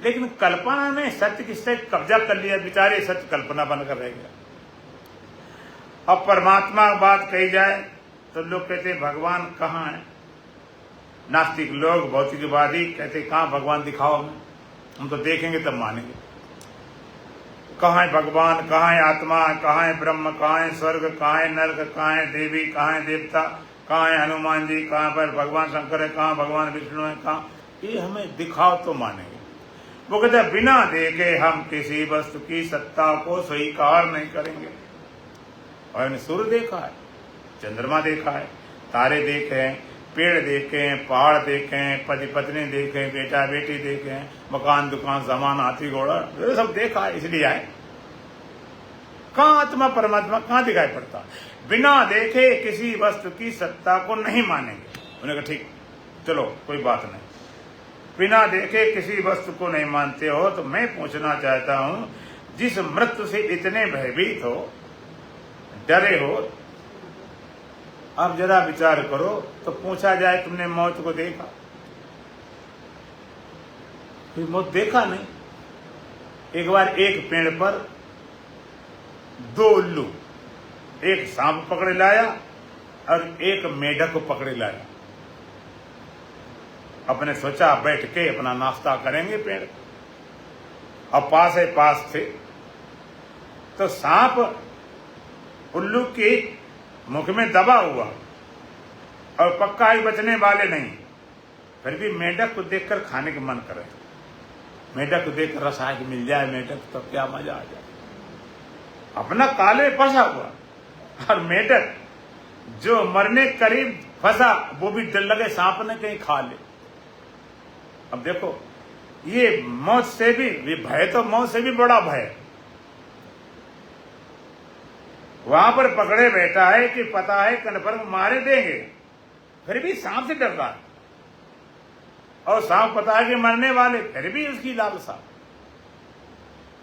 लेकिन कल्पना ने सत्य की से कब्जा कर लिया, बेचारे सत्य कल्पना बनकर रह गया। अब परमात्मा की बात कही जाए तो लोग कहते भगवान कहाँ है? नास्तिक लोग, भौतिकवादी कहते कहाँ भगवान दिखाओ हमें, हम तो देखेंगे तब मानेंगे। कहाँ है भगवान, कहाँ है आत्मा, कहाँ है ब्रह्म, कहाँ है स्वर्ग, कहाँ है नरक, कहाँ है देवी, कहाँ है देवता, कहाँ है हनुमान जी, कहाँ पर भगवान शंकर है, कहाँ भगवान विष्णु है, कहाँ? ये हमें दिखाओ तो मानेंगे। वो कहते बिना देखे हम किसी वस्तु की सत्ता को स्वीकार नहीं करेंगे। और इन्हें सूर्य देखा है, चंद्रमा देखा है, तारे देखे हैं, पेड़ देखे हैं, पहाड़ देखे हैं, पति पत्नी देखे हैं, बेटा बेटी देखे हैं, मकान दुकान सामान हाथी घोड़ा, ये सब देखा है, इसलिए आए। कहाँ आत्मा परमात्मा कहाँ दिखाई पड़ता? बिना देखे किसी वस्तु की सत्ता को नहीं मानेंगे। उन्होंने कहा ठीक, चलो कोई बात नहीं, बिना देखे किसी वस्तु को नहीं मानते हो। तो मैं पूछना चाहता हूं, जिस मृत्यु से इतने भयभीत हो, डरे हो, अब जरा विचार करो तो पूछा जाए तुमने मौत को देखा? कोई मौत देखा नहीं। एक बार एक पेड़ पर 2 उल्लू, एक सांप पकड़े लाया और एक मेढक को पकड़े लाया। अपने सोचा बैठ के अपना नाश्ता करेंगे पेड़, अब पास थे। तो सांप उल्लू के मुख में दबा हुआ और पक्का ही बचने वाले नहीं, फिर भी मेढक को देखकर खाने के मन करे। मेढक को देखकर रसाय कि मिल जाए मेढक तो क्या मजा आ जाए। अपना काले फंसा हुआ और मेढक जो मरने करीब फंसा, वो भी डर लगे सांप ने कहीं खा ले। अब देखो ये मौत से भी, ये भय तो मौत से भी बड़ा भय। वहां पर पकड़े बैठा है कि पता है कन्फर्म मारे देंगे, फिर भी सांप से डर रहा है। और सांप पता है कि मरने वाले, फिर भी उसकी लालसा,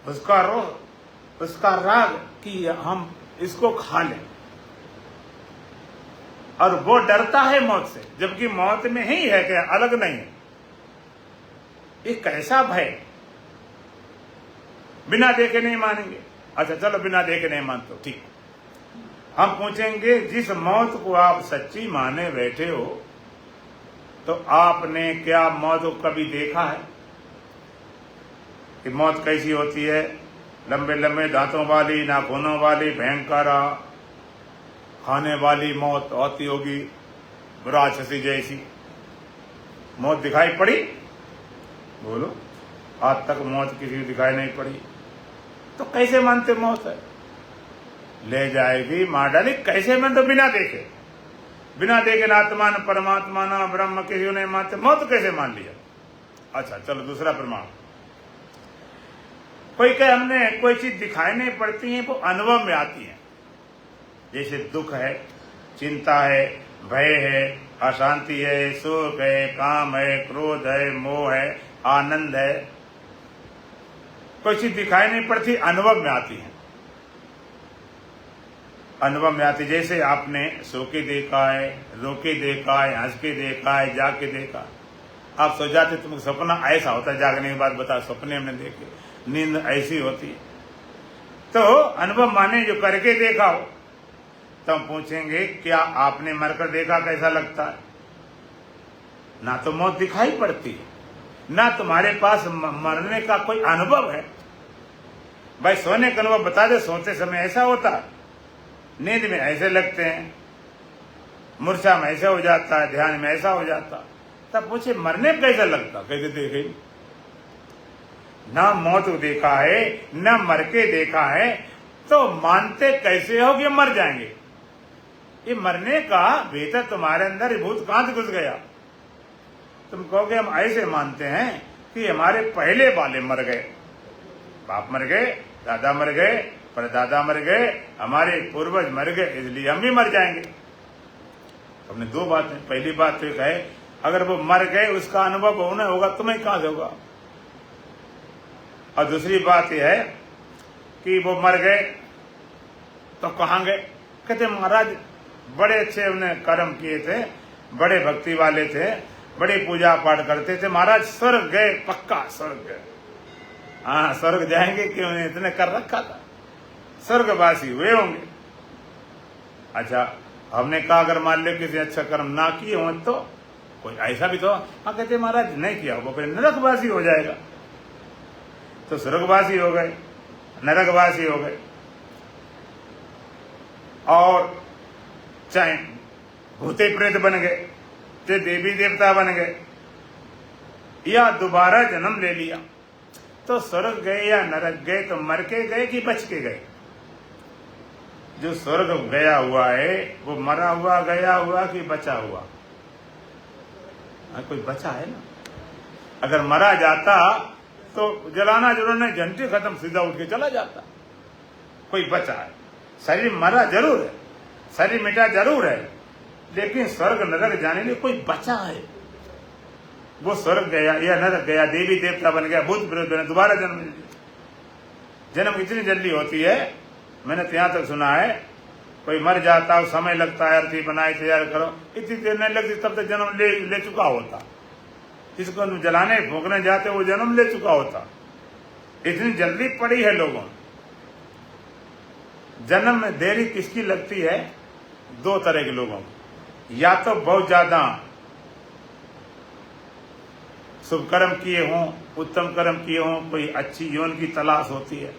उसका रोह, उसका राग कि हम इसको खा लें। और वो डरता है मौत से, जबकि मौत में ही है, क्या अलग नहीं है। ये कैसा भय? बिना देखे नहीं मानेंगे। अच्छा चलो बिना देखे नहीं मानते, ठीक। हम पूछेंगे जिस मौत को आप सच्ची माने बैठे हो, तो आपने क्या मौत को कभी देखा है कि मौत कैसी होती है? लंबे लंबे दांतों वाली, नाखूनों वाली, भयंकर खाने वाली मौत होती होगी, राक्षसी जैसी मौत दिखाई पड़ी? बोलो, आज तक मौत किसी को दिखाई नहीं पड़ी। तो कैसे मानते मौत है? ले जाएगी, मार डाली, कैसे मान? तो बिना देखे ना आत्मा न परमात्मा न ब्रह्म किसी को नहीं मानते, मौत कैसे मान लिया? अच्छा चलो दूसरा प्रमाण। कोई कहे हमने कोई चीज दिखाई नहीं पड़ती है, वो अनुभव में आती है। जैसे दुख है, चिंता है, भय है, अशांति है, शोक है, काम है, क्रोध है, मोह है, आनंद है, कोई चीज दिखाई नहीं पड़ती, अनुभव में आती है। अनुभव में आती, जैसे आपने सो के देखा है, रो के देखा है, हंस के देखा है, जाग के देखा। आप सो जाते, तुमको सपना ऐसा होता है, जागने के बाद बता सपने हमने देखे, नींद ऐसी होती है। तो अनुभव माने जो करके देखा हो। तो हम पूछेंगे क्या आपने मरकर देखा, कैसा लगता है? ना तो मौत दिखाई पड़ती है, ना तुम्हारे पास मरने का कोई अनुभव है। भाई सोने का अनुभव बता दे, सोते समय ऐसा होता, नींद में ऐसे लगते हैं, मूर्छा में ऐसा हो जाता है, ध्यान में ऐसा हो जाता। तब पूछे मरने में कैसा लगता? कैसे देखे? ना मौत देखा है, ना मर के देखा है, तो मानते कैसे हो कि मर जाएंगे? ये मरने का भीतर तुम्हारे अंदर भूत कहां से घुस गया? तुम कहोगे हम ऐसे मानते हैं कि हमारे पहले वाले मर गए, बाप मर गए, दादा मर गए, परदादा मर गए, हमारे पूर्वज मर गए, इसलिए हम भी मर जाएंगे। हमने दो बातें, पहली बात तो है अगर वो मर गए उसका अनुभव होना होगा, तुम्हें कहां से होगा? और दूसरी बात यह है कि वो मर गए तो कहां गए? कहते महाराज बड़े अच्छे उन्होंने कर्म किए थे, बड़े भक्ति वाले थे, बड़ी पूजा पाठ करते थे, महाराज स्वर्ग गए, पक्का स्वर्ग गए। हाँ स्वर्ग जाएंगे क्यों नहीं, इतने कर रखा था, स्वर्गवासी हुए होंगे। अच्छा हमने कहा अगर मान लो किसी अच्छा कर्म ना किए हो तो कोई ऐसा भी तो, हाँ कहते महाराज नहीं किया वो फिर नरकवासी हो जाएगा। तो स्वर्गवासी हो गए, नरकवासी हो गए, और चाहे भूते प्रेत बन गए, चाहे देवी देवता बन गए, या दोबारा जन्म ले लिया। तो स्वर्ग गए या नरक गए तो मर के गए कि बच के गए? जो स्वर्ग गया हुआ है वो मरा हुआ गया हुआ कि बचा हुआ? कोई बचा है ना। अगर मरा जाता तो जलाना जलाना घंटे खत्म, सीधा उठ के चला जाता। कोई बचा है, शरीर मरा जरूर है, शरीर मिटा जरूर है, लेकिन स्वर्ग नरक जाने लिए कोई बचा है। वो स्वर्ग गया या नरक गया, देवी देवता बन गया, भूत प्रेत बने, दोबारा जन्म। जन्म इतनी जल्दी होती है, मैंने तो यहाँ तक सुना है कोई मर जाता है समय लगता है, अर्थी बनाई तैयार करो, इतनी देर नहीं लगती, तब तक जन्म ले चुका होता। जिसको जलाने फूकने जाते वो जन्म ले चुका होता। इतनी जल्दी पड़ी है लोगों। जन्म में देरी किसकी लगती है? दो तरह के लोगों को, या तो बहुत ज्यादा शुभ कर्म किए हों, उत्तम कर्म किए हों, कोई अच्छी यौन की तलाश होती है,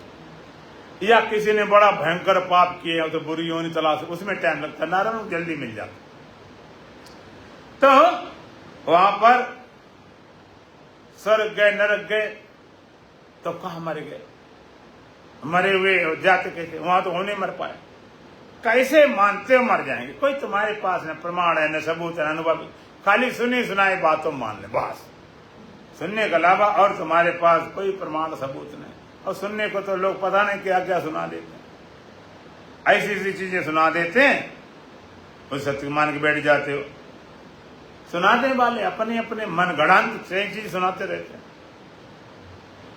या किसी ने बड़ा भयंकर पाप किए हो तो बुरी यौन तलाश, उसमें टाइम लगता है, नारायण जल्दी मिल जाता। तो वहां पर स्वर्ग गए नरक गए तो कहां मर गए? मरे हुए जाते कैसे? वहां तो होने मर पाए, कैसे मानते हो मर जाएंगे? कोई तुम्हारे पास न प्रमाण है, न सबूत है, न अनुभव, खाली सुनी सुनाई बातों मान ले बस। सुनने के अलावा और तुम्हारे पास कोई प्रमाण सबूत नहीं। और सुनने को तो लोग पता नहीं क्या क्या सुना देते हैं, ऐसी ऐसी चीजें सुना देते हैं, उस सत्य मान के बैठ जाते हो। सुनाने वाले अपने अपने मन गढ़ांत सही चीज सुनाते रहते हैं।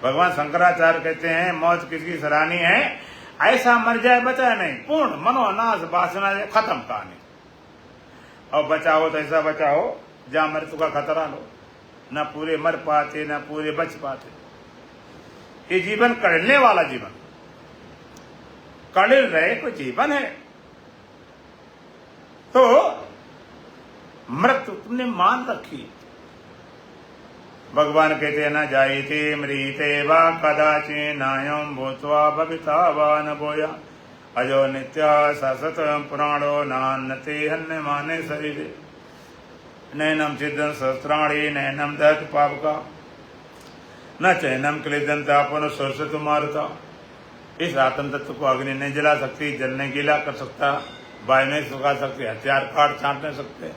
भगवान शंकराचार्य कहते हैं मौत किसकी सराहनी है? ऐसा मर जाए बचा नहीं, पूर्ण मनोनाश वासना खत्म कहानी। और बचाओ तो ऐसा बचाओ जहां मृत्यु का खतरा लो, न पूरे मर पाते न पूरे बच पाते। ये जीवन कड़ने वाला जीवन, कड़िल रहे कोई जीवन है। तो मृत्यु तुमने मान रखी। भगवान कहते न जायते मृते वा कदाचि नायम भूत्वा भविता वा न बोया अजो नित्या ससत पुराणो नान्नते हन्य माने शरीरे नैनम छिदन सहस्राणी नैनम दहत पावका न चैनम क्लेदंता पुनः सरसत मारता। इस आत्म तत्व को अग्नि नहीं जला सकती, जलने गीला कर सकता, वायु नहीं सुखा सकती, हथियार काट छाट नहीं सकते।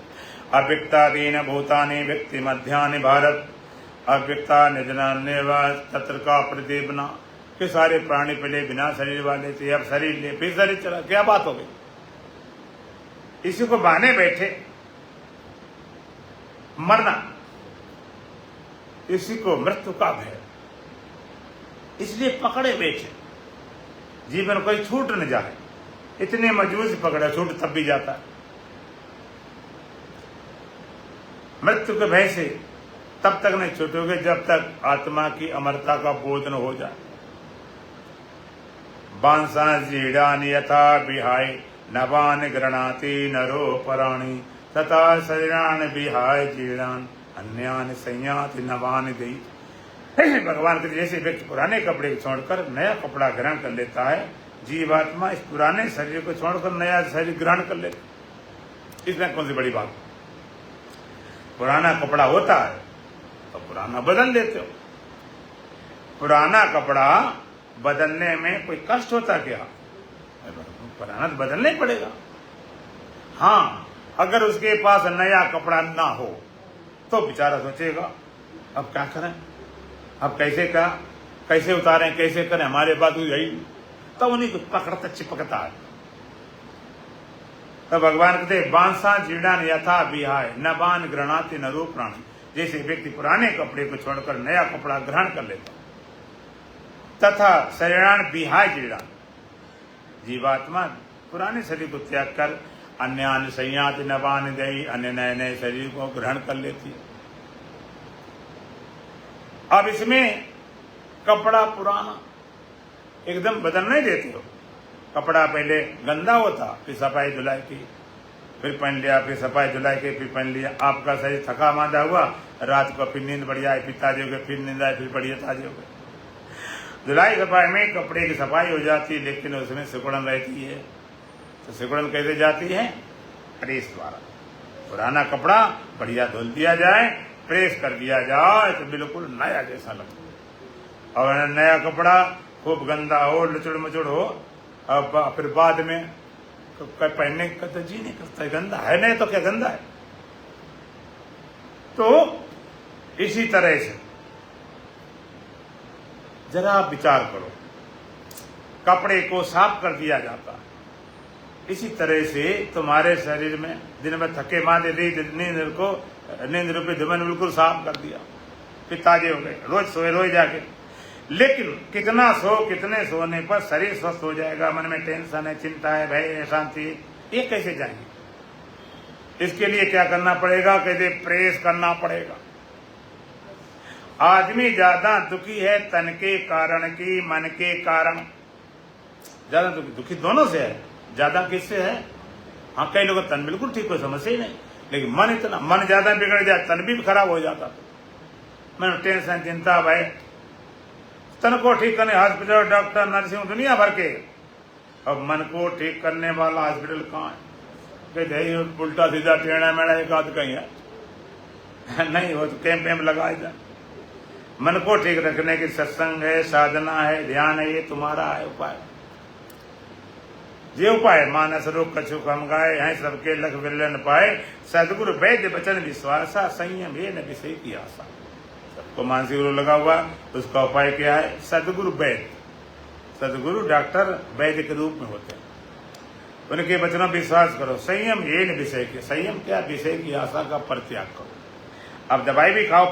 अव्यक्तादीन भूतानि व्यक्ति मध्यानि भारत अव्यक्ता निधनान्य तत्र का प्रतिबना के सारे प्राणी पहले बिना शरीर वाले थे, अब शरीर ले फिर शरीर चला, क्या बात हो गई? इसी को बहाने बैठे मरना। इसी को मृत्यु का भय, इसलिए पकड़े बैठे, जीवन कोई छूट न जाए, इतने मजबूत से पकड़ा, छूट तब भी जाता है। मृत्यु के भय से तब तक नहीं छूटोगे जब तक आत्मा की अमरता का बोध न हो जाए। बांसा जीड़ान यथा विहाय नवान गृणाति नरो पराणी तथा शरीरान विहाय जीड़ान अन्यान संयाति नवान गई। भगवान के जैसे व्यक्ति पुराने कपड़े को छोड़कर नया कपड़ा ग्रहण कर लेता है, जीवात्मा इस पुराने शरीर को छोड़कर नया शरीर ग्रहण कर लेता। इसमें कौन सी बड़ी बात? पुराना कपड़ा होता है तो पुराना बदल देते हो। पुराना कपड़ा बदलने में कोई कष्ट होता क्या? पुराना तो बदलना ही पड़ेगा। हाँ, अगर उसके पास नया कपड़ा ना हो तो बेचारा सोचेगा अब क्या करें, अब कैसे उतारें, कैसे करें, हमारे पास यही, तो उन्हीं को पकड़ता चिपकता है। तो भगवान कहते बांसा जीर्णान यथा विहाय नवान गृणाति नरो प्राणी। जैसे व्यक्ति पुराने कपड़े को छोड़कर नया कपड़ा ग्रहण कर लेता, तथा शरीरान विहाय जीर्णान, जीवात्मा पुराने शरीर को त्याग कर अन्य संयाति नवान गई, अन्य नए नए शरीर को ग्रहण कर लेती है। अब इसमें कपड़ा पुराना एकदम बदल नहीं देते हो। कपड़ा पहले गंदा होता, फिर सफाई धुलाई की, फिर पहन लिया, फिर सफाई धुलाई की, फिर पहन लिया। आपका शरीर थका मांदा हुआ, रात को फिर नींद बढ़िया आई, फिर ताजे हो गए, फिर नींद आई, फिर बढ़िया ताजे हो गए। धुलाई सफाई में कपड़े की सफाई हो जाती है, लेकिन उसमें सिकुड़न रहती है। तो सिकुड़न कैसे जाती है? प्रेस द्वारा। पुराना कपड़ा बढ़िया धुल दिया जाए, प्रेस कर दिया जाए तो बिल्कुल नया जैसा लगता। और नया कपड़ा खूब गंदा हो, लुचड़ मुचड़ हो, अब फिर बाद में पहनने का तो जी नहीं करता, गंदा है नहीं तो क्या गंदा है। तो इसी तरह से जरा विचार करो, कपड़े को साफ कर दिया जाता, इसी तरह से तुम्हारे शरीर में दिन में थके मादे नींद रूपी धुमन बिल्कुल साफ कर दिया, फिर ताजे हो गए, रोज सोए रोज जाके। लेकिन कितना कितने सोने पर शरीर स्वस्थ हो जाएगा, मन में टेंशन है, चिंता है, भय है, शांति, ये कैसे जाएंगे? इसके लिए क्या करना पड़ेगा? कहते प्रेस करना पड़ेगा। आदमी ज्यादा दुखी है तन के कारण की मन के कारण, ज्यादा दुखी दोनों से है। ज्यादा किससे है? हाँ, कई लोगों तन बिल्कुल ठीक हो, समस्या ही नहीं, लेकिन मन ज्यादा बिगड़ जाए, तन भी खराब हो जाता। मन टेंशन, चिंता, भय, तन को ठीक करने हॉस्पिटल, डॉक्टर, नर्सिंग दुनिया भर के। अब मन को ठीक करने वाला हॉस्पिटल कहाँ है? कहते उल्टा सीधा टेढ़ा मेढ़ा एक आध कहीं है नहीं हो तो कैंप वैम्प लगाए जाए। मन को ठीक रखने की सत्संग है, साधना है, ध्यान है, ये तुम्हारा है उपाय। ये उपाय मानस रोग कछु कम गाय, हैं सबके लख विरलन पाए, सदगुरु वैद्य वचन विश्वासा, संयम ये न विषय की आशा। सबको मानसिक रोग लगा हुआ, उसका उपाय क्या है? सदगुरु वैद्य, सदगुरु डॉक्टर वैद्य के रूप में होते हैं, उनके वचनों विश्वास करो। संयम ये न विषय के, संयम क्या? विषय की आशा का परित्याग करो। अब दवाई भी खाओ,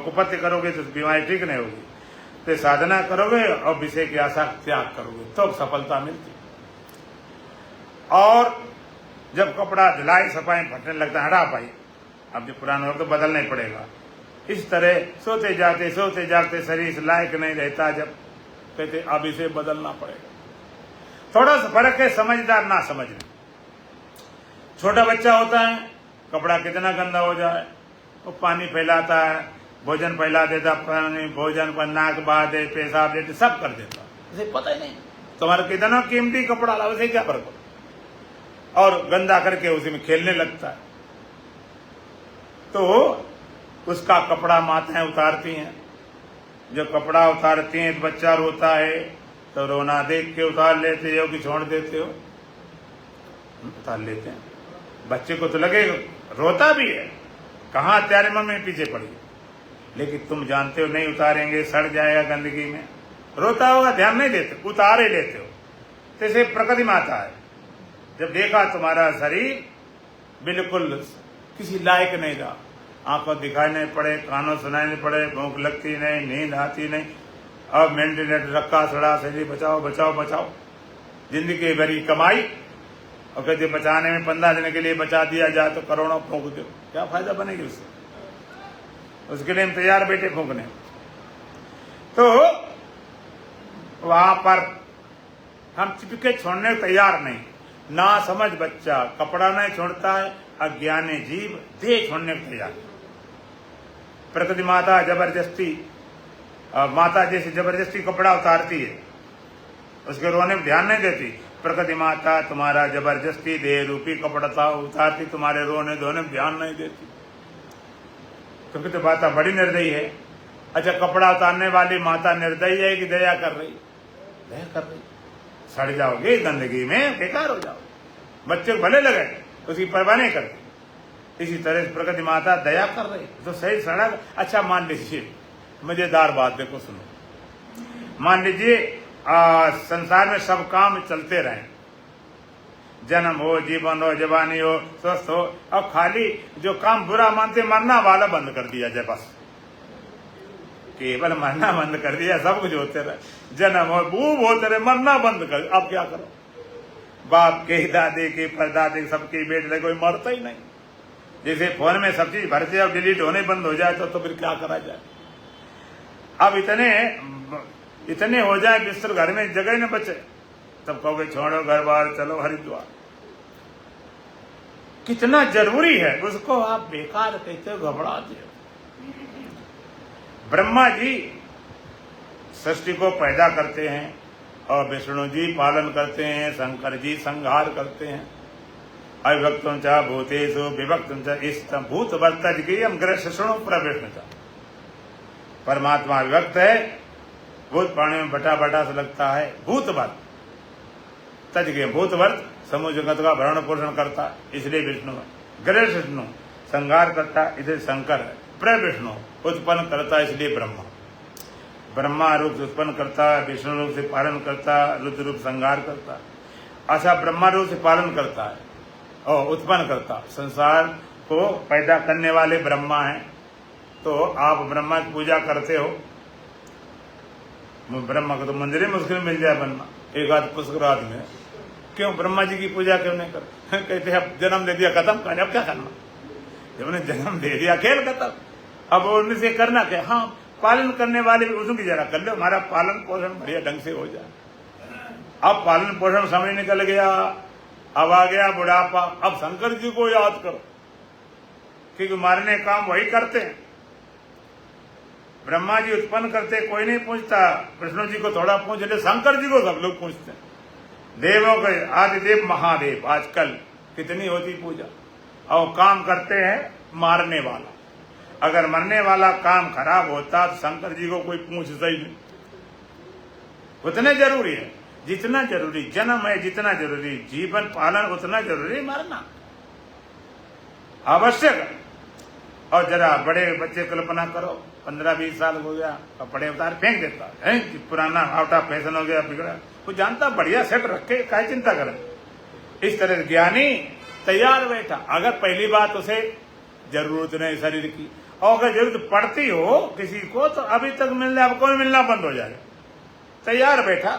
कुपथ्य करोगे तो बीमारी ठीक नहीं होगी। तो साधना करोगे और विषय की आशा त्याग करोगे तो सफलता मिलती। और जब कपड़ा धुलाई सफाई फटने लगता है, हटा भाई, अब जो पुराना हो तो बदलना ही पड़ेगा। इस तरह सोते जागते शरीर इस लायक नहीं रहता, जब कहते अब इसे बदलना पड़ेगा। थोड़ा सा फर्क है समझदार ना समझने। छोटा बच्चा होता है, कपड़ा कितना गंदा हो जाए वो पानी फैलाता है, भोजन फैला देता, पानी भोजन पर नाक बहा दे, पेशाब देते, सब कर देता, इसे पता ही नहीं तुम्हारा कितना कीमती कपड़ा ला, उसे क्या फर्क हो। और गंदा करके उसी में खेलने लगता है। तो उसका कपड़ा माताएं उतारती हैं। जब कपड़ा उतारती हैं तो बच्चा रोता है, तो रोना देख के उतार लेते हो कि छोड़ देते हो? उतार लेते हैं। बच्चे को तो लगेगा, रोता भी है, कहाँ त्यारे मम्मी पीछे पड़ी, लेकिन तुम जानते हो नहीं उतारेंगे सड़ जाएगा गंदगी में, रोता होगा, ध्यान नहीं देते, उतार ही लेते हो। तो इसे प्रकृति माता है, जब देखा तुम्हारा शरीर बिल्कुल किसी लायक नहीं रहा, आंखों दिखाई नहीं पड़े, कानों सुनाई नहीं पड़े, भूख लगती नहीं, नींद आती नहीं। अब मेंटेनेट रखा सड़ा सही, बचाओ बचाओ बचाओ, जिंदगी भरी कमाई, और कहते बचाने में 15 दिन के लिए बचा दिया जाए तो करोड़ों फूंक दो, क्या फायदा बनेगी उससे? उसके लिए हम तैयार बैठे फूंकने। तो वहां पर हम चिपके छोड़ने तैयार नहीं। ना समझ बच्चा कपड़ा नहीं छोड़ता है, अज्ञानी जीव देह छोड़ने को तैयार। प्रकृति माता जबरदस्ती, माता जैसे जबरदस्ती कपड़ा उतारती है, उसके रोने में ध्यान नहीं देती। प्रकृति माता तुम्हारा जबरदस्ती देह रूपी कपड़ा उतारती, तुम्हारे रोने धोने में ध्यान नहीं देती। क्योंकि तो माता बड़ी निर्दयी है। अच्छा, कपड़ा उतारने वाली माता निर्दयी है कि दया कर रही? दया कर रही। सड़ जाओगे गंदगी में, बेकार हो जाओ, बच्चे को भले लगे, उसकी परवाह नहीं करती। इसी तरह से प्रकृति माता दया कर रही तो सही सड़क। अच्छा, मान लीजिए, मजेदार बात देखो सुनो। मान लीजिए संसार में सब काम चलते रहे, जन्म हो, जीवन हो, जवानी हो, स्वस्थ हो, अब खाली जो काम बुरा मानते मरना वाला बंद कर दिया जाए, बस केवल मरना बंद कर दिया, सब कुछ होते रहे, जन्म हो, बूब होते रहे, मरना बंद कर। अब क्या करो? बाप के, दादे के, परदादे सबके बेटे, कोई मरता ही नहीं। जैसे फोन में सब चीज भरते और डिलीट होने बंद हो जाए तो फिर क्या करा जाए? अब इतने हो जाए बिस्तर, घर में जगह न बचे, तब कहोगे छोड़ो घर बार, चलो हरिद्वार। कितना जरूरी है उसको आप बेकार कहते हो, घबराते हो। ब्रह्मा जी सृष्टि को पैदा करते हैं और विष्णु जी पालन करते हैं, शंकर जी संहार करते हैं। अविभक्तम च भूतेषु विभक्तम च इष्टम भूत वर्तज की हम ग्रह सुनो प्रविष्ण च। परमात्मा विभक्त है, भूत प्राणी में बटा बटा से लगता है। भूतवर्त तज के भूतवर्त समूह जगत का भरण पोषण करता, इसलिए विष्णु है। ग्रह विष्णु संहार करता, इसलिए शंकर है। प्रविष्णु उत्पन्न करता, इसलिए ब्रह्मा। ब्रह्मा रूप से उत्पन्न करता, विष्णु रूप से पालन करता, रुद्र रूप संहार करता। अच्छा, ब्रह्मा रूप से पालन करता है और उत्पन्न करता, संसार को पैदा करने वाले ब्रह्मा हैं। तो आप ब्रह्मा की पूजा करते हो, ब्रह्मा को तो मंदिर ही मुश्किल मिल जाए बनना, एक आध पुष्कराज में। क्यों ब्रह्मा जी की पूजा क्यों नहीं करते? कहते हैं अब जन्म दे दिया, खत्म करने, अब क्या करना? जब उन्हें जन्म दे दिया, खेल खत्म, अब उनसे करना क्या? हाँ, पालन करने वाले भी उसकी जरा कर लो, हमारा पालन पोषण बढ़िया ढंग से हो जाए। अब पालन पोषण समय निकल गया, अब आ गया बुढ़ापा, अब शंकर जी को याद करो, क्योंकि मारने काम वही करते हैं। ब्रह्मा जी उत्पन्न करते, कोई नहीं पूछता, विष्णु जी को थोड़ा पूछ ले, शंकर जी को सब लोग पूछते हैं। देवों के आदिदेव महादेव, आजकल कितनी होती पूजा, और काम करते हैं मारने वाला। अगर मरने वाला काम खराब होता तो शंकर जी को कोई पूछता ही नहीं। उतने जरूरी है, जितना जरूरी जन्म है, जितना जरूरी जीवन पालन, उतना जरूरी मरना आवश्यक है। और जरा बड़े बच्चे कल्पना करो, 15-20 साल हो गया, कपड़े उतार फेंक देता है, पुराना आउट ऑफ फैशन हो गया, बिगड़ा, वो जानता बढ़िया सेट रखे, क्या चिंता करें। इस तरह ज्ञानी तैयार बैठा, अगर पहली बात उसे जरूरत नहीं शरीर की, और अगर जरूरत पड़ती हो किसी को तो अभी तक मिलने, अब कोई मिलना बंद हो जाएगा। तैयार बैठा,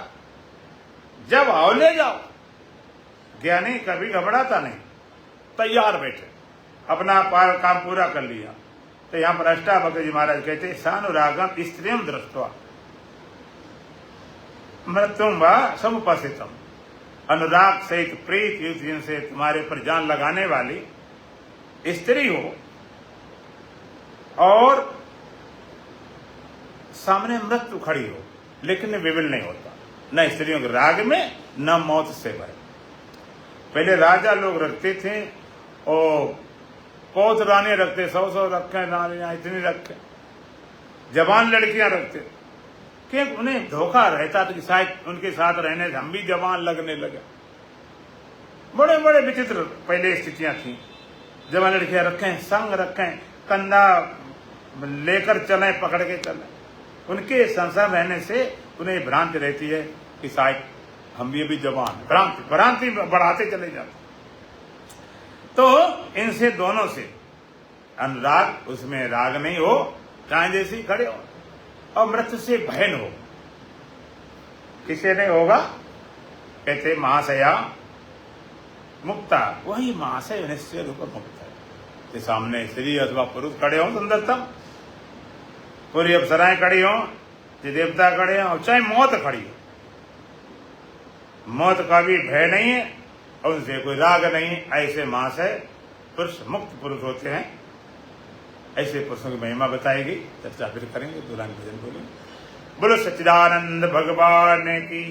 जब आओ ले जाओ। ज्ञानी कभी घबराता नहीं, तैयार बैठे, अपना काम पूरा कर लिया। तो यहाँ पर अष्टावक्र जी महाराज कहते, सानुरागम स्त्रियम दृष्टवा मृत्युम व समुपस्थितम। अनुराग सहित प्रीत युक्त जिनसे तुम्हारे पर जान लगाने वाली स्त्री हो और सामने मृत्यु खड़ी हो, लेकिन विविल नहीं होता, न स्त्रियों के राग में न मौत से भय। पहले राजा लोग रखते थे और पौध रानी रखते, 100 रखे रानियां, इतनी रखे, जवान लड़कियां रखते, क्योंकि उन्हें धोखा रहता था कि शायद उनके साथ रहने से हम भी जवान लगने लगे। बड़े बड़े विचित्र पहले स्थितियां थी। जवान लड़कियां रखें, संग रखें, कंधा लेकर चलें, पकड़ के चलें, उनके संसार रहने से उन्हें भ्रांति रहती है कि शायद हम भी अभी जवान, भ्रांति बढ़ाते चले जाते। तो इनसे दोनों से अनुराग, उसमें राग नहीं हो, चाहे जैसे खड़े हो, और मृत्यु से भय न हो। किसे नहीं होगा? कहते महाशया मुक्ता, वही महाशय निश्चय रूप मुक्त है। कि सामने स्त्री अथवा पुरुष खड़े हो सुंदरतम, पूरी अप्सराएं खड़ी हो, देवता खड़े हो, चाहे मौत खड़ी हो, मौत का भी भय नहीं है और उनसे कोई राग नहीं। ऐसे महाशय पुरुष मुक्त पुरुष होते हैं। ऐसे पुरुषों की महिमा बताएगी, चर्चा फिर करेंगे, दुरान भजन बोलेंगे। बोलो सच्चिदानंद भगवान की।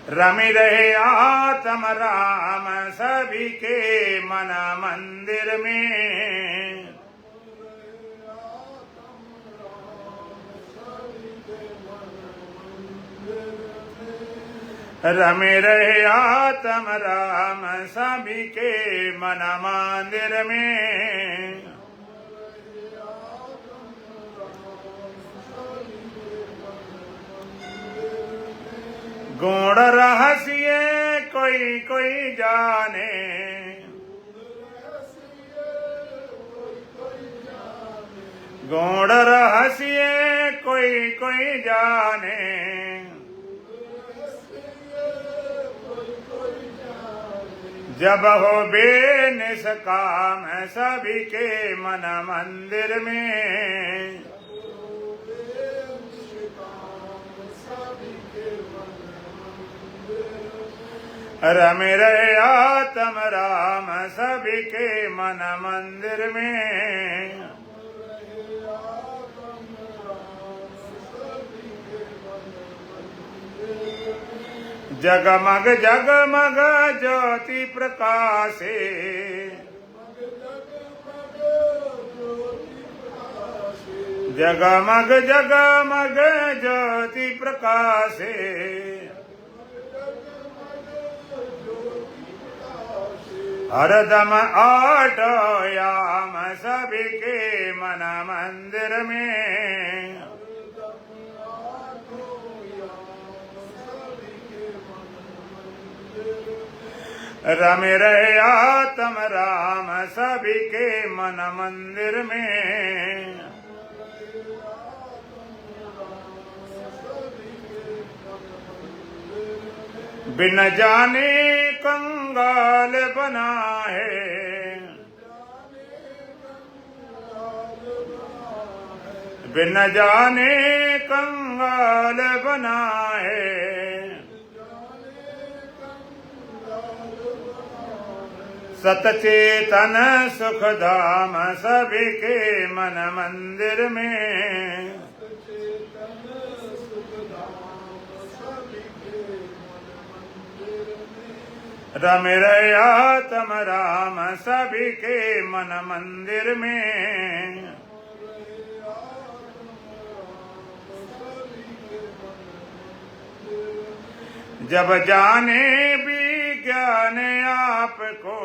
रमि रहे आत्म राम सभी के मन मंदिर में, रमे रहे आत्म राम सभी के मन मंदिर में। गूढ़ रहस्य कोई कोई जाने, गूढ़ रहस्य कोई कोई जाने। जब हो बेनिष्काम सभी के मन मंदिर में, रमे रहे आत्म राम सभी के मन मंदिर में। जगमग जगमग ज्योति प्रकाशे, जगमग जगमग ज्योति प्रकाशे। हरदम आटोयाम सभी के मन मंदिर में, रमे रहे आत्म राम सभी के मन मंदिर में। बिन जाने कंगाल बना है, बिन जाने कंगाल बना है। सतचेतन सुख धाम सभी के मन मंदिर में, रमे रहे आत्म राम सभी के मन मंदिर में। जब जाने विज्ञान आपको,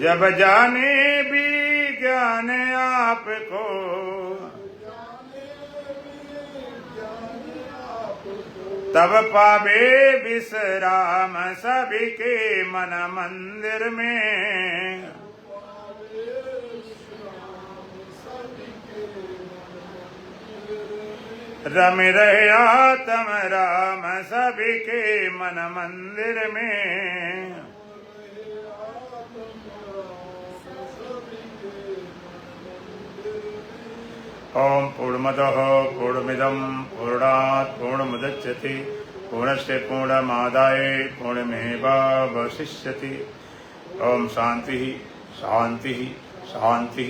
जब जाने विज्ञान आपको। तब पावे विश्राम सभी के मन मंदिर में, रमे रहे आत्म राम सभी के मन मंदिर में। ओम पूर्णमदः पूर्णमिदं पूर्णात् पूर्णमुदच्यते पूर्णस्य पूर्णमादाय पूर्णमेवावशिष्यते। ओम शांति शांति शांति।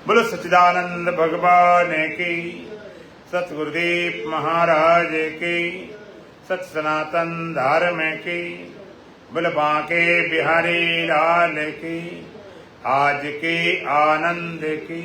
बोलो सच्चिदानंद भगवान की, सतगुरुदेव महाराज की, सत सनातन धर्म की, बोलो बांके बिहारी लाल की, आज की आनंद की।